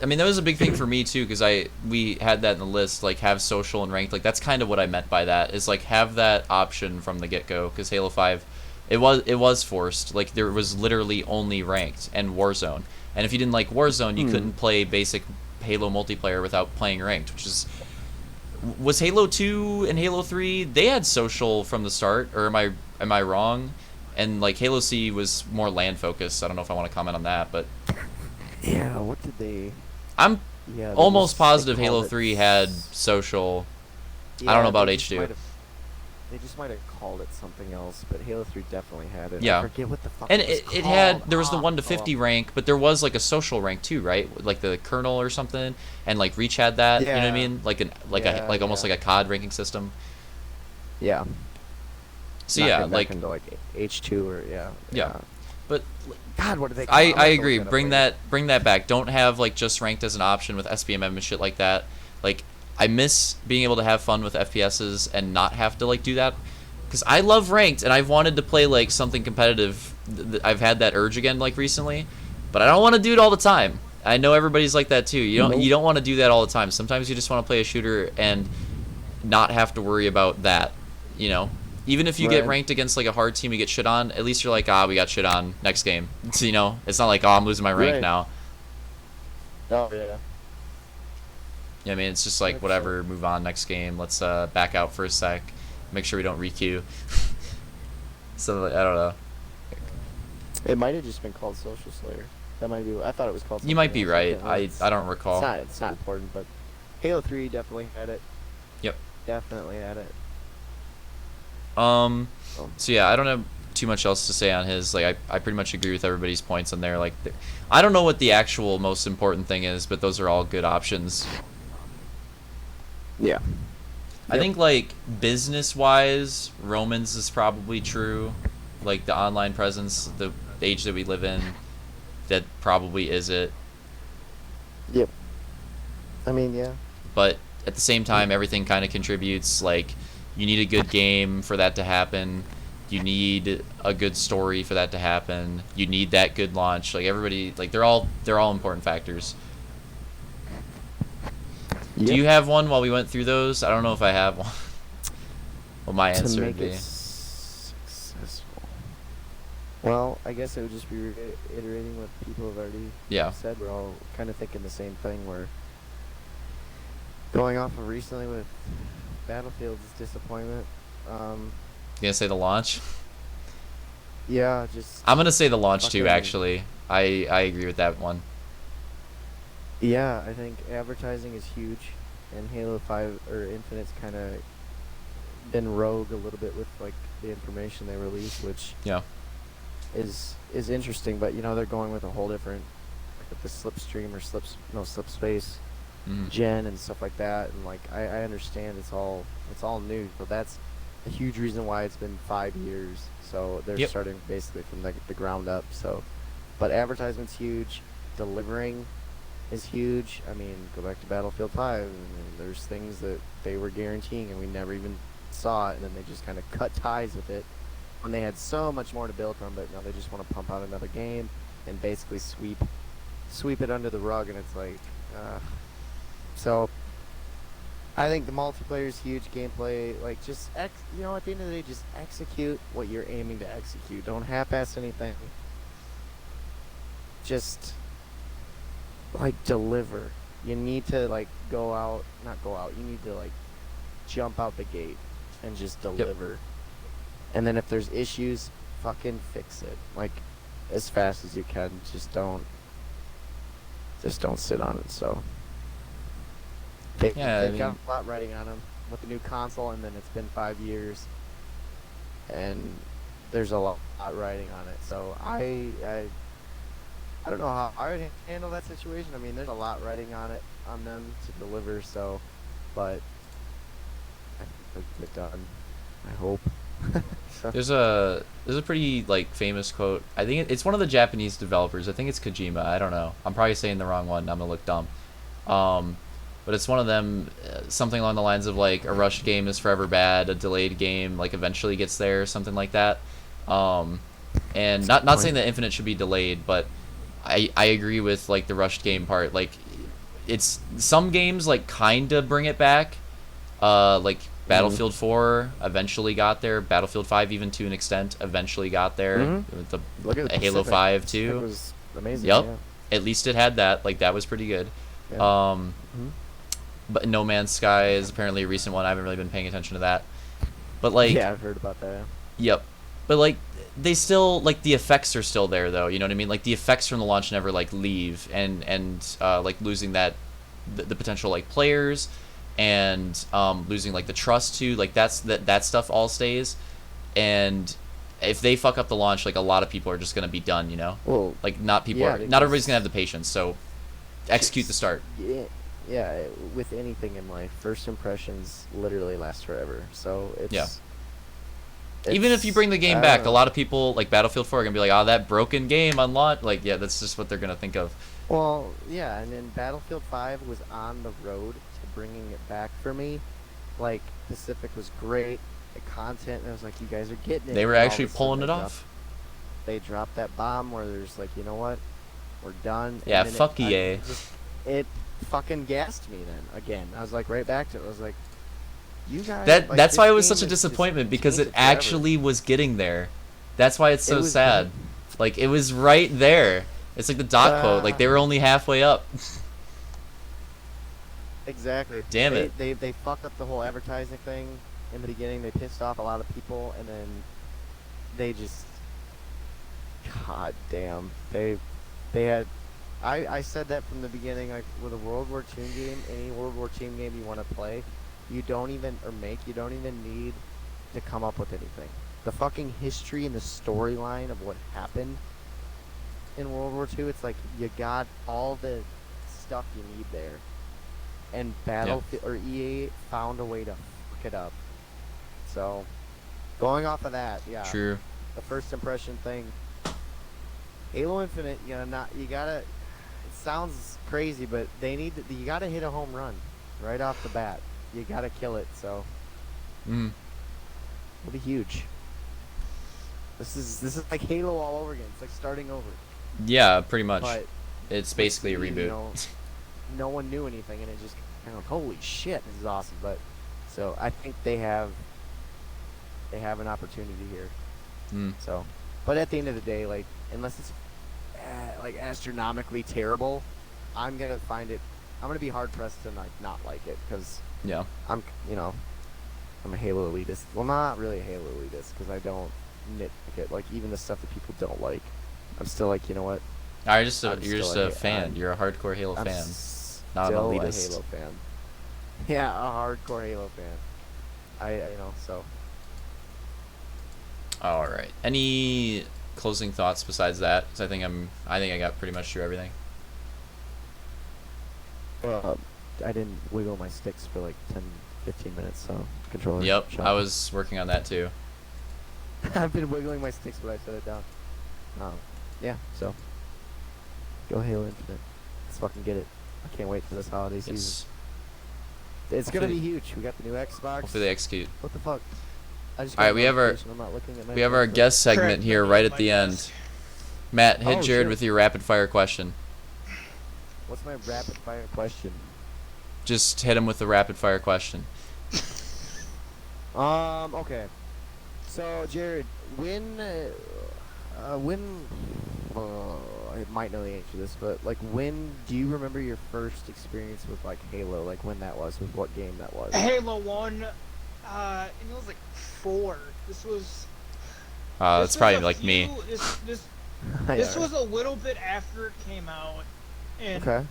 I mean that was a big thing for me too because we had that in the list, like have social and ranked. Like that's kind of what I meant by that is like have that option from the get-go because Halo 5 it was forced. Like there was literally only ranked and Warzone. And if you didn't like Warzone, you couldn't play basic Halo multiplayer without playing ranked, which is was Halo 2 and Halo 3, they had social from the start, or am I wrong? And like Halo C was more land focused. I don't know if I want to comment on that, but Yeah. What did they? I'm Yeah. they almost just, positive they Halo called it 3 had social. I don't know Yeah, about they just H2. might have- They just might have called it something else, but Halo 3 definitely had it. Yeah. I forget what the fuck And it was it had called. there was the Ah, 1 to oh, 50 rank, but there was like a social rank too, right? Like the Colonel or something, and like Reach had that. You know what I Yeah. mean? Like Yeah, almost yeah. like a COD ranking system. Yeah. So Not yeah, getting back like into like H2 or Yeah. But God, what do they? Call it? I'm I gonna have to agree. look it up Bring later. that back. Don't have like just ranked as an option with SBMM and shit like that. Like I miss being able to have fun with FPSs and not have to like do that. Because I love ranked and I've wanted to play like something competitive. I've had that urge again like recently, but I don't want to do it all the time. I know everybody's like that too. You Nope. don't want to do that all the time. Sometimes you just want to play a shooter and not have to worry about that. You know, even if you get Right. ranked against like a hard team, you get shit on. At least you're like, we got shit on next game. So, you know, it's not like I'm losing my rank Right. now. Oh yeah. Yeah, I mean, it's just like 100%. whatever. Move on next game. Let's back out for a sec. Make sure we don't requeue. So like, I don't know. It might have just been called Social Slayer. That might be. I thought it was called. You might something be else. right. Yeah, I don't recall. It's not important, but Halo 3 definitely had it. Yep. Definitely had it. So yeah, I don't have too much else to say on his. Like I pretty much agree with everybody's points on there. Like I don't know what the actual most important thing is, but those are all good options. Yeah. I Yep. think like business wise, Romans is probably true. Like the online presence, the age that we live in, that probably is it. Yep. I mean, yeah. But at the same time, everything kind of contributes. Like you need a good game for that to happen. You need a good story for that to happen. You need that good launch. Like everybody, like they're all important factors. Do you have one while we went through those? I don't know if I have one. What my To answer make would be. it Well, I guess it would just be reiterating what people have already Yeah. said. We're all kind of thinking the same thing. We're going off of recently with Battlefield's disappointment. Um, You gonna say the launch? yeah, just I'm gonna say the launch too. fucking Actually, I agree with that one. yeah. I think advertising is huge, and Halo 5 or Infinite's kind of been rogue a little bit with like the information they release, which Yeah. is interesting. But you know they're going with a whole different like with the slipstream or slip space Mhm. gen and stuff like that, and like I understand it's all new, but that's a huge reason why it's been 5 years. So they're Yep. starting basically from the ground up. So, but advertisement's huge, delivering is huge. I mean, go back to Battlefield 5. And there's things that they were guaranteeing and we never even saw it, and then they just kind of cut ties with it when they had so much more to build from. But now they just want to pump out another game and basically sweep it under the rug, and it's like, so I think the multiplayer is huge. Gameplay, like just you know, at the end of the day, just execute what you're aiming to execute. Don't half-ass anything. Just like deliver. You need to like not go out. You need to like jump out the gate and just deliver. And then if there's issues, fucking fix it. Like as fast as you can. Just don't sit on it. So Yeah, I they've mean, got a lot riding on them with the new console, and then it's been 5 years, and there's a lot riding on it. So I don't know how I would handle that situation. I mean, there's a lot riding on them to deliver. So, but I think they'll get it done. I hope. So, there's a pretty like famous quote. I think it's one of the Japanese developers. I think it's Kojima. I don't know. I'm probably saying the wrong one. I'm gonna look dumb. But it's one of them. Something along the lines of like a rushed game is forever bad. A delayed game like eventually gets there. Something like that. And not saying that Infinite should be delayed, but I agree with like the rushed game part. Like it's some games like kind of bring it back. Like Battlefield 4 eventually got there. Battlefield 5 even to an extent eventually got there. With the look at the Halo Pacific. 5 Pacific too. was amazing. Yep. Yeah. At least it had that. Like that was pretty good. Yeah. Um, Mhm. but No Man's Sky is apparently a recent one. I haven't really been paying attention to that. But like, Yeah, I've heard about that. yep. But like they still like the effects are still there though. You know what I mean? Like the effects from the launch never like leave, and like losing that the potential like players, and losing like the trust too. Like that stuff all stays, and if they fuck up the launch, like a lot of people are just gonna be done. You know, Well, like not people yeah, are not everybody's because gonna have the patience. So execute the start. yeah, yeah, with anything in life, first impressions literally last forever. So Yeah. it's Even if you bring the game I back, don't a know. lot of people like Battlefield 4 are gonna be like, "Oh, that broken game on launch." Like, yeah, that's just what they're gonna think of. Well, yeah, and then Battlefield 5 was on the road to bringing it back for me. Like Pacific was great, the content. And I was like, you guys are getting it. They were and all of actually a sudden pulling it dropped- off. They dropped that bomb where there's like, you know what, we're done. Yeah, and then fuck EA. it fucking gassed me then again. I was like right back to it. I was like, you guys. That like, that's this why it was game such a is just disappointment because it tainted forever. actually was getting there. That's why it's It so was sad. Like it was right there. It's like the dot quote. Like they were only halfway up. Exactly. Damn it. They fucked up the whole advertising thing in the beginning. They pissed off a lot of people, and then they just, god damn, they had. I said that from the beginning. Like with a World War II game, any World War II game you want to play, you don't even need to come up with anything. The fucking history and the storyline of what happened in World War II, it's like you got all the stuff you need there. And Battlefield or EA found a way to fuck it up. So, going off of that, yeah. True. The first impression thing. Halo Infinite, you gotta. It sounds crazy, but you gotta hit a home run right off the bat. You gotta kill it. So, Mm. it'll be huge. This is like Halo all over again. It's like starting over. Yeah, pretty much. But It's basically a you reboot. know, no one knew anything, and it just kind of holy shit, this is awesome. But so I think they have an opportunity here. Mm. So But at the end of the day, like unless it's like astronomically terrible, I'm gonna find it. I'm gonna be hard pressed to like not like it because Yeah. I'm you know I'm a Halo elitist. Well, not really a Halo elitist because I don't nitpick it. Like even the stuff that people don't like, I'm still like, you know what? You're I'm just still a fan. You're a hardcore Halo I'm fan, still not an a elitist. Halo fan. Yeah, a hardcore Halo fan. So. All right. Any closing thoughts besides that? 'Cause I think I got pretty much through everything. I didn't wiggle my sticks for like 10, 15 minutes, so controller. Yep, shut I up. was working on that too. I've been wiggling my sticks, but I set it down. Yeah, so go Halo Infinite. Let's fucking get it. I can't wait for this holiday season. Yes. It's gonna be Hopefully- huge. We got the new Xbox. Hopefully they execute. What the fuck? I just All right, got a we have our notification. I'm not looking at my we have our phone, but- guest segment Correct, here looking right at at the my end. desk. Matt, hit Oh, Jared sure. with your rapid fire question. What's my rapid fire question? Just hit him with the rapid fire question. Okay. So Jared, I might know the answer to this, but like, when do you remember your first experience with like Halo? Like when that was, with what game that was? Halo 1, and it was like 4. This was. That's this was probably a like me. few- This Yeah, was a little bit after it came out, and okay.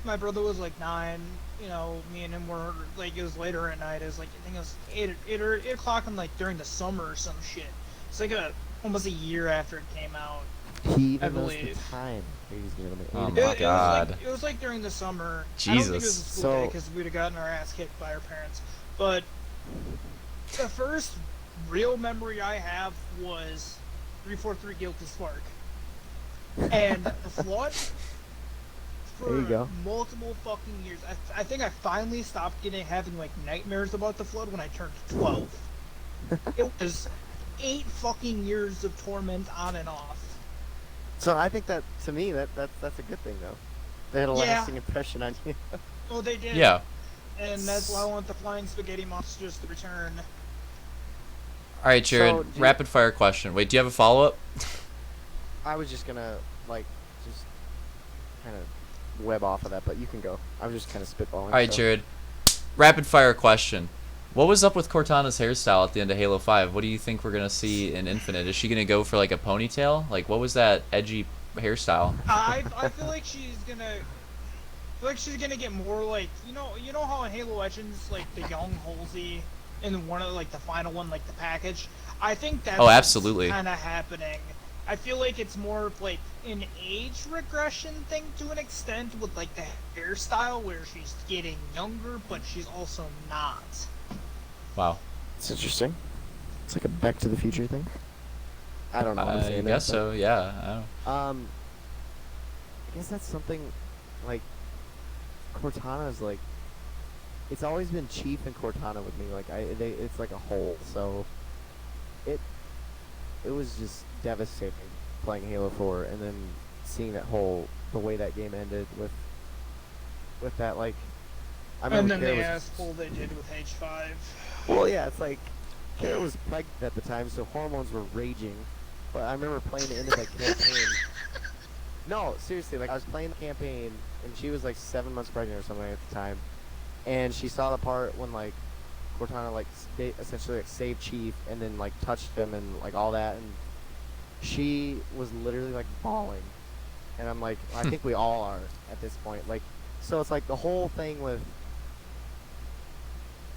my brother was like 9. You know, me and him were like, it was later at night. It was like, I think it was 8 o'clock and like during the summer or some shit. It's like almost a year after it came out. He even I knows the believe. time. Ladies and gentlemen. Oh Eight my o'clock. God. It was like during the summer. I don't think it was a Jesus. school day So- because we'd have gotten our ass kicked by our parents. But the first real memory I have was 343 Guilty Spark. And the flood for There you go. multiple fucking years. I think I finally stopped having like nightmares about the flood when I turned 12. It was 8 fucking years of torment on and off. So I think that, to me, that's a good thing though. They had a Yeah. lasting impression on you. Oh, they did. Yeah. And that's why I want the Flying Spaghetti Monsters to return. All right, Jared. So, do you- rapid fire question. Wait, do you have a follow up? I was just gonna like just kind of web off of that, but you can go. I was just kind of spitballing. All right, so. Jared. Rapid fire question. What was up with Cortana's hairstyle at the end of Halo 5? What do you think we're gonna see in Infinite? Is she gonna go for like a ponytail? Like, what was that edgy hairstyle? I feel like she's gonna. I feel like she's gonna get more like you know how in Halo Legends like the young Halsey in one of like the final one like the package. I think that's Oh, absolutely. kind of happening. I feel like it's more of like an age regression thing to an extent with like the hairstyle where she's getting younger but she's also not. Wow. It's interesting. It's like a Back to the Future thing. I don't know. What I'm I saying guess that, so. Yeah. I don't. but, I guess that's something like Cortana's like. It's always been Chief and Cortana with me. Like it's like a whole. So it was just devastating playing Halo 4 and then seeing the way that game ended with that like. I And remember then the Kara was- asshole they did with H5. Well, yeah, it's like Kara was pregnant at the time, so hormones were raging. But I remember playing the end of that campaign. No, seriously, like I was playing the campaign, and she was like 7 months pregnant or something at the time, and she saw the part when like Cortana like essentially like saved Chief and then like touched him and like all that, and she was literally like bawling, and I'm like, I think we all are at this point, like, so it's like the whole thing with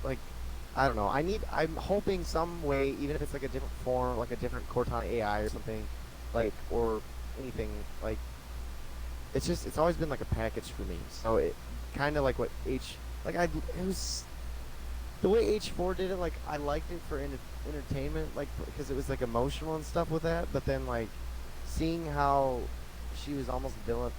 like. I don't know. I'm hoping some way, even if it's like a different form, like a different Cortana AI or something, like, or anything, like, it's always been like a package for me. So it kind of like what it was, the way H4 did it, like, I liked it for entertainment, like, because it was like emotional and stuff with that, but then like, seeing how she was almost villainized,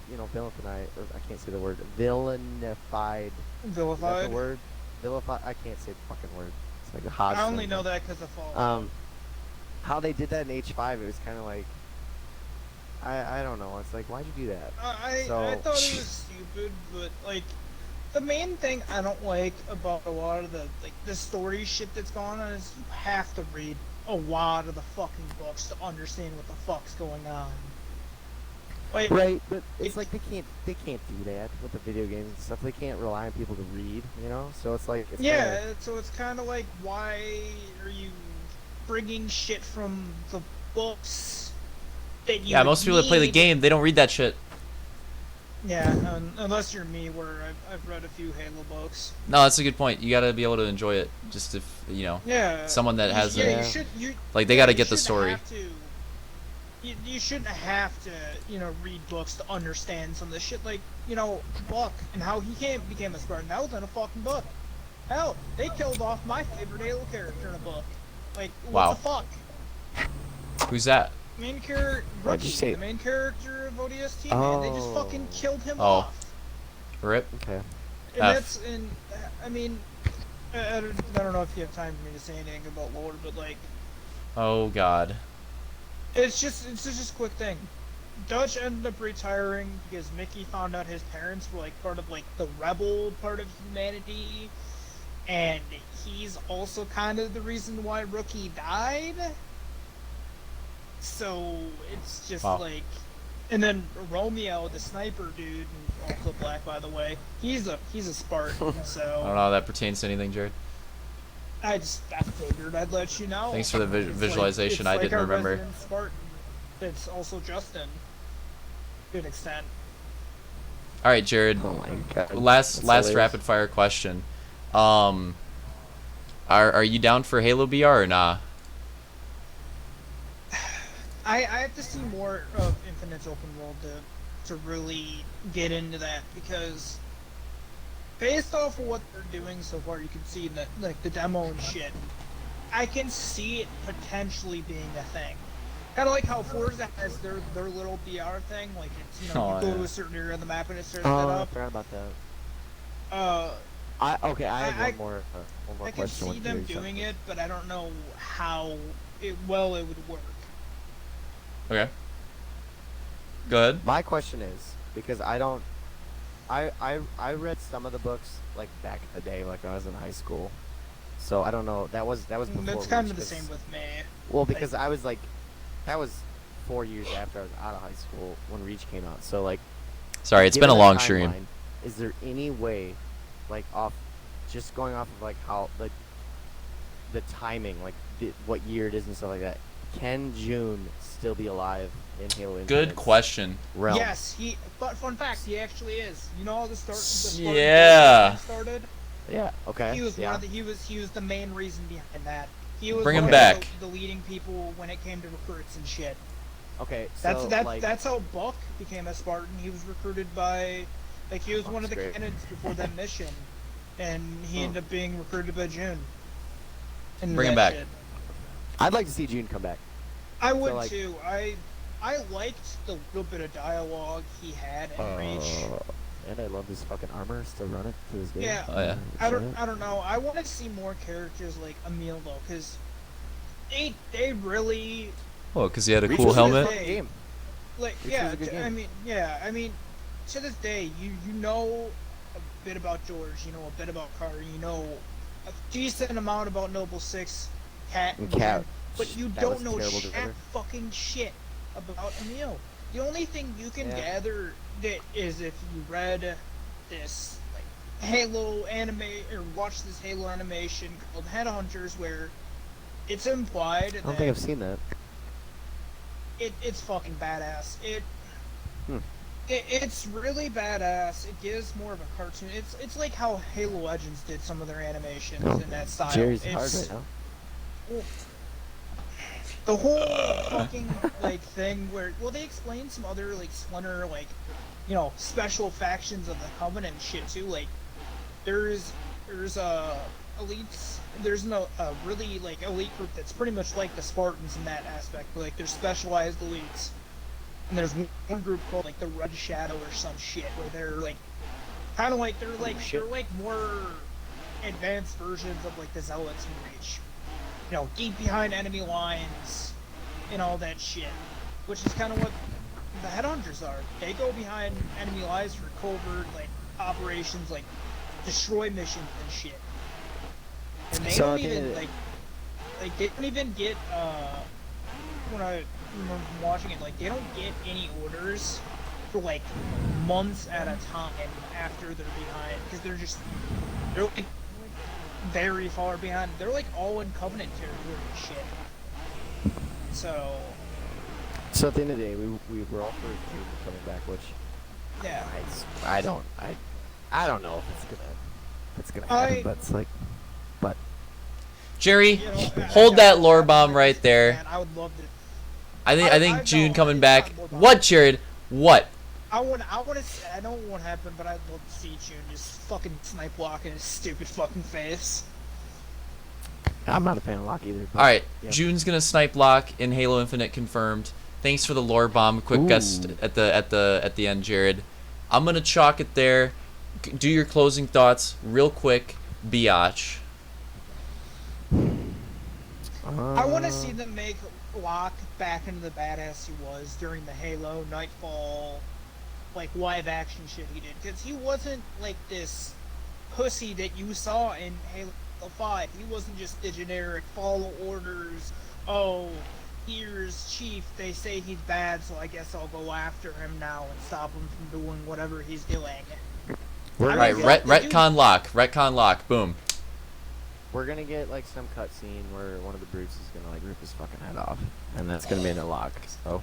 or I can't say the word, villainified. Is that Vilified. the word? Vilify. I can't say the fucking word. It's like a Hodge. I only thing. know that because of Fallout. How they did that in H5, it was kind of like, I don't know. It's like, why'd you do that? I So- thought it was stupid, but like the main thing I don't like about a lot of the story shit that's going on is you have to read a lot of the fucking books to understand what the fuck's going on. Like, Right, but it's like they can't do that with the video games and stuff. They can't rely on people to read, you know. So it's like it's yeah, kinda, so it's kind of like, why are you bringing shit from the books that you Yeah, would most people that play the need? game, they don't read that shit. Yeah, unless you're me, where I've read a few Halo books. No, that's a good point. You gotta be able to enjoy it. Just if Yeah. someone that has yeah, a- you should, like they yeah, gotta you get the shouldn't story. have to- you shouldn't have to, read books to understand some of this shit. Like, Buck and how he became a Spartan. That was in a fucking book. Hell, they killed off my favorite Halo character in a book. Like, what Wow. the fuck? Who's that? Main character, Why'd you Rookie, say- the main character of ODST, man. They just Oh. fucking killed him Oh. off. Rip. okay. And F. I mean, I don't know if you have time for me to say anything about lore, but like, Oh God. it's just a quick thing. Dutch ended up retiring because Mickey found out his parents were like part of like the rebel part of humanity, and he's also kind of the reason why Rookie died. So it's just Wow. like, and then Romeo, the sniper dude, and also black by the way, he's a Spartan. I don't So know how that pertains to anything, Jared. I figured I'd let you know. Thanks for the It's like- visualization. it's I like didn't our remember. resident Spartan. It's also Justin, to an extent. All right, Jared. Oh my god. Last That's hilarious. rapid fire question. Are you down for Halo BR or nah? I have to see more of Infinite's open world to really get into that, because based off of what they're doing so far, you can see that like the demo and shit. I can see it potentially being a thing. Kind of like how Forza has their little BR thing, like it's you Oh, go to yeah. a certain area of the map and it starts Oh, set I up. forgot about that. Uh, I have I- one more I can question. see with them you, doing something. it, but I don't know how it would work. Okay. Go ahead. My question is, because I read some of the books like back in the day, like when I was in high school. So I don't know. That was before. That's kind of Reach, the 'cause- same with me. Well, because I was like, that was 4 years after I was out of high school when Reach came out. So like, Sorry, it's given been a the long stream. timeline, is there any way, like just going off of like how the timing, like what year it is and stuff like that? Can June still be alive in Halo Infinite? Good question. Realm? Yes, but fun fact, he actually is. You know how the Spartan Yeah. started? Yeah. Okay. He was yeah. one of the, he was the main reason behind that. He was Bring him one back. of the leading people when it came to recruits and shit. Okay. That's So, like, that's how Buck became a Spartan. He was recruited by, like, he was one of the Buck's great. candidates before that mission, and he ended up being recruited by June. And Bring him that back. shit. I'd like to see June come back. I would like- too. I liked the little bit of dialogue he had in Reach. And I love this fucking armor. Still run it to this day. Yeah. Oh, yeah. I don't know. I want to see more characters like Emil though, because they really Oh, because he had a Reach cool was a helmet. fun game. like Reach yeah. was a good game. I mean, to this day, you know a bit about George, you know a bit about Carter, you know a decent amount about Noble Six, Cat, And Cat. but you That don't was know terrible jack together. fucking shit about Emil. The only thing you can Yeah. gather that is if you read this like Halo anime or watch this Halo animation called Headhunters, where it's implied I don't that think I've seen that. it's fucking badass. Hmm. It's really badass. It gives more of a cartoon. It's like how Halo Legends did some of their animations in that style. Jerry's hard It's- right now. The whole fucking like thing where they explain some other like Splinter like special factions of the Covenant and shit too. Like there's elites. There's a really like elite group that's pretty much like the Spartans in that aspect. But, like there's specialized elites, and there's one group called like the Red Shadow or some shit where they're like kind of like they're like more advanced versions of like the Zealots in Reach. Deep behind enemy lines and all that shit. Which is kind of what the Headhunters are. They go behind enemy lines for covert, like, operations, like, destroy missions and shit. And they So don't at the end even, of the- like... like they don't even get when I remember from watching it, like they don't get any orders for like months at a time after they're behind because they're like very far behind. They're like all in Covenant territory and shit. So So at the end of the day, we were all for June coming back, which yeah, I don't know if it's gonna happen, but it's like, but Jerry, you know, hold that lore bomb right there. Man, I would love to. I think I June know, coming it's back. not lore bomb. What, Jared? What? I want to. I know it won't happen, but I'd love to see June just fucking snipe Locke in his stupid fucking face. I'm not a fan of Locke either. But, All right, yeah. June's gonna snipe Locke in Halo Infinite confirmed. Thanks for the lore bomb. Quick guess Ooh. at the end, Jared. I'm gonna chalk it there. Do your closing thoughts real quick, biatch. I want to see them make Locke back into the badass he was during the Halo Nightfall, like live action shit he did, because he wasn't like this pussy that you saw in Halo 5. He wasn't just the generic follow orders. Oh, here's Chief. They say he's bad, so I guess I'll go after him now and stop him from doing whatever he's doing. We're I Right, mean, gonna get, retcon Locke. Retcon Locke. Boom. we're gonna get like some cutscene where one of the brutes is gonna like rip his fucking head off, and that's gonna be in a Locke. So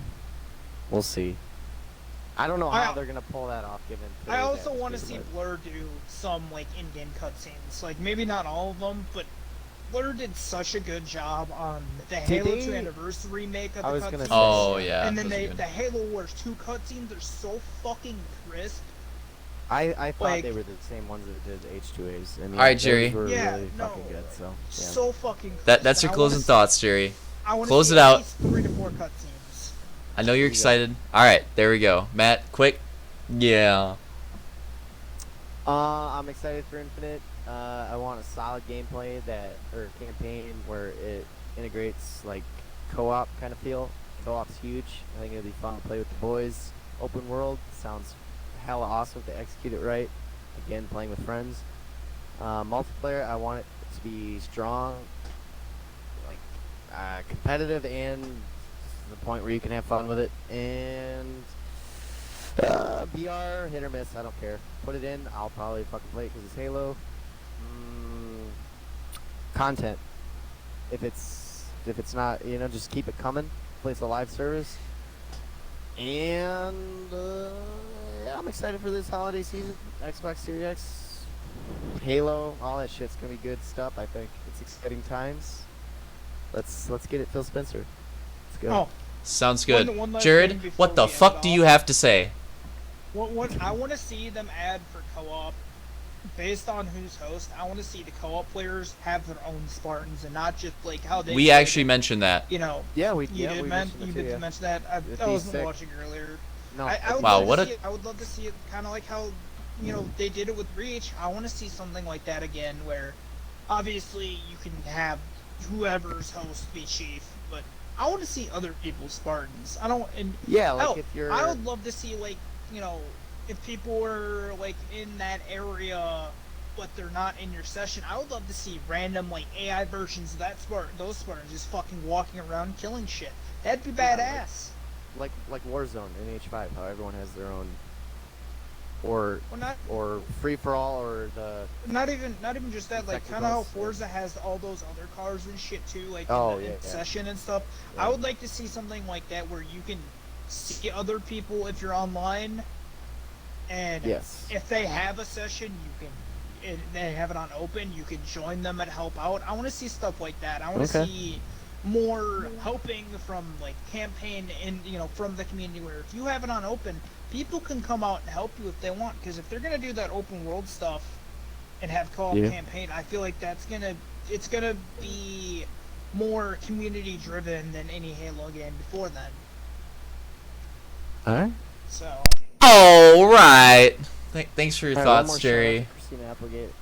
we'll see. I don't know how they're gonna pull that off, given. I also want to to see Blur do some like in-game cutscenes, like maybe not all of them, but Blur did such a good job on the Halo 2 Anniversary remake of I the was gonna cutscenes. say, Oh yeah. And then those are good. the Halo Wars 2 cutscenes are so fucking crisp. I thought like- they were the same ones that did H2As. I mean, Alright, those Jerry. were Yeah, really no, fucking good. So yeah. So fucking crisp. That's And your I wanna closing see- thoughts, Jerry. I wanna Close see it at out. least 3 to 4 cutscenes. I know you're There you go. excited. All right, there we go. Matt, quick. Yeah. I'm excited for Infinite. I want a solid gameplay or campaign where it integrates like co-op kind of feel. Co-op's huge. I think it'll be fun to play with the boys. Open world sounds hella awesome to execute it right. Again, playing with friends. Multiplayer, I want it to be strong, like competitive, and to the point where you can have fun with it. And VR, hit or miss, I don't care. Put it in, I'll probably fucking play it because it's Halo. Content. If it's not, just keep it coming. Place a live service. And yeah, I'm excited for this holiday season. Xbox Series X, Halo, all that shit's gonna be good stuff. I think it's exciting times. Let's get it, Phil Spencer. Let's go. Oh, Sounds good. one last thing Jared, before what the we end fuck do off. you have to say? what I want to see them add for co-op, based on who's host. I want to see the co-op players have their own Spartans and not just like how they. We play actually the- mentioned that. You know, Yeah, we you did mention that. I It'd I be wasn't sick. watching earlier. No. I would Wow, love what to a- see it, I would love to see it kind of like how, they did it with Reach. I want to see something like that again, where obviously you can have whoever's host be chief, but I want to see other people's Spartans. I don't. And Yeah, like hell, if you're. I would love to see if people were like in that area, but they're not in your session. I would love to see random like AI versions of those Spartans just fucking walking around killing shit. That'd be Yeah, badass. like Warzone in H5, how everyone has their own, or Well, free for all, or the. not even just that. Like Infected kind of how Bus, yeah. Forza has all those other cars and shit too, like Oh, in yeah, yeah. session and stuff. Yeah. I would like to see something like that where you can see other people if you're online, and Yes. if they have a session, and they have it on open, you can join them and help out. I want to see stuff like that. I want to Okay. see more helping from like campaign and from the community, where if you have it on open, people can come out and help you if they want. Because if they're gonna do that open world stuff and have co-op Yeah. campaign, I feel like it's gonna be more community driven than any Halo game before then. All right. So All right. Thanks for your All right, one thoughts, more shout out Jerry. to Christina Applegate.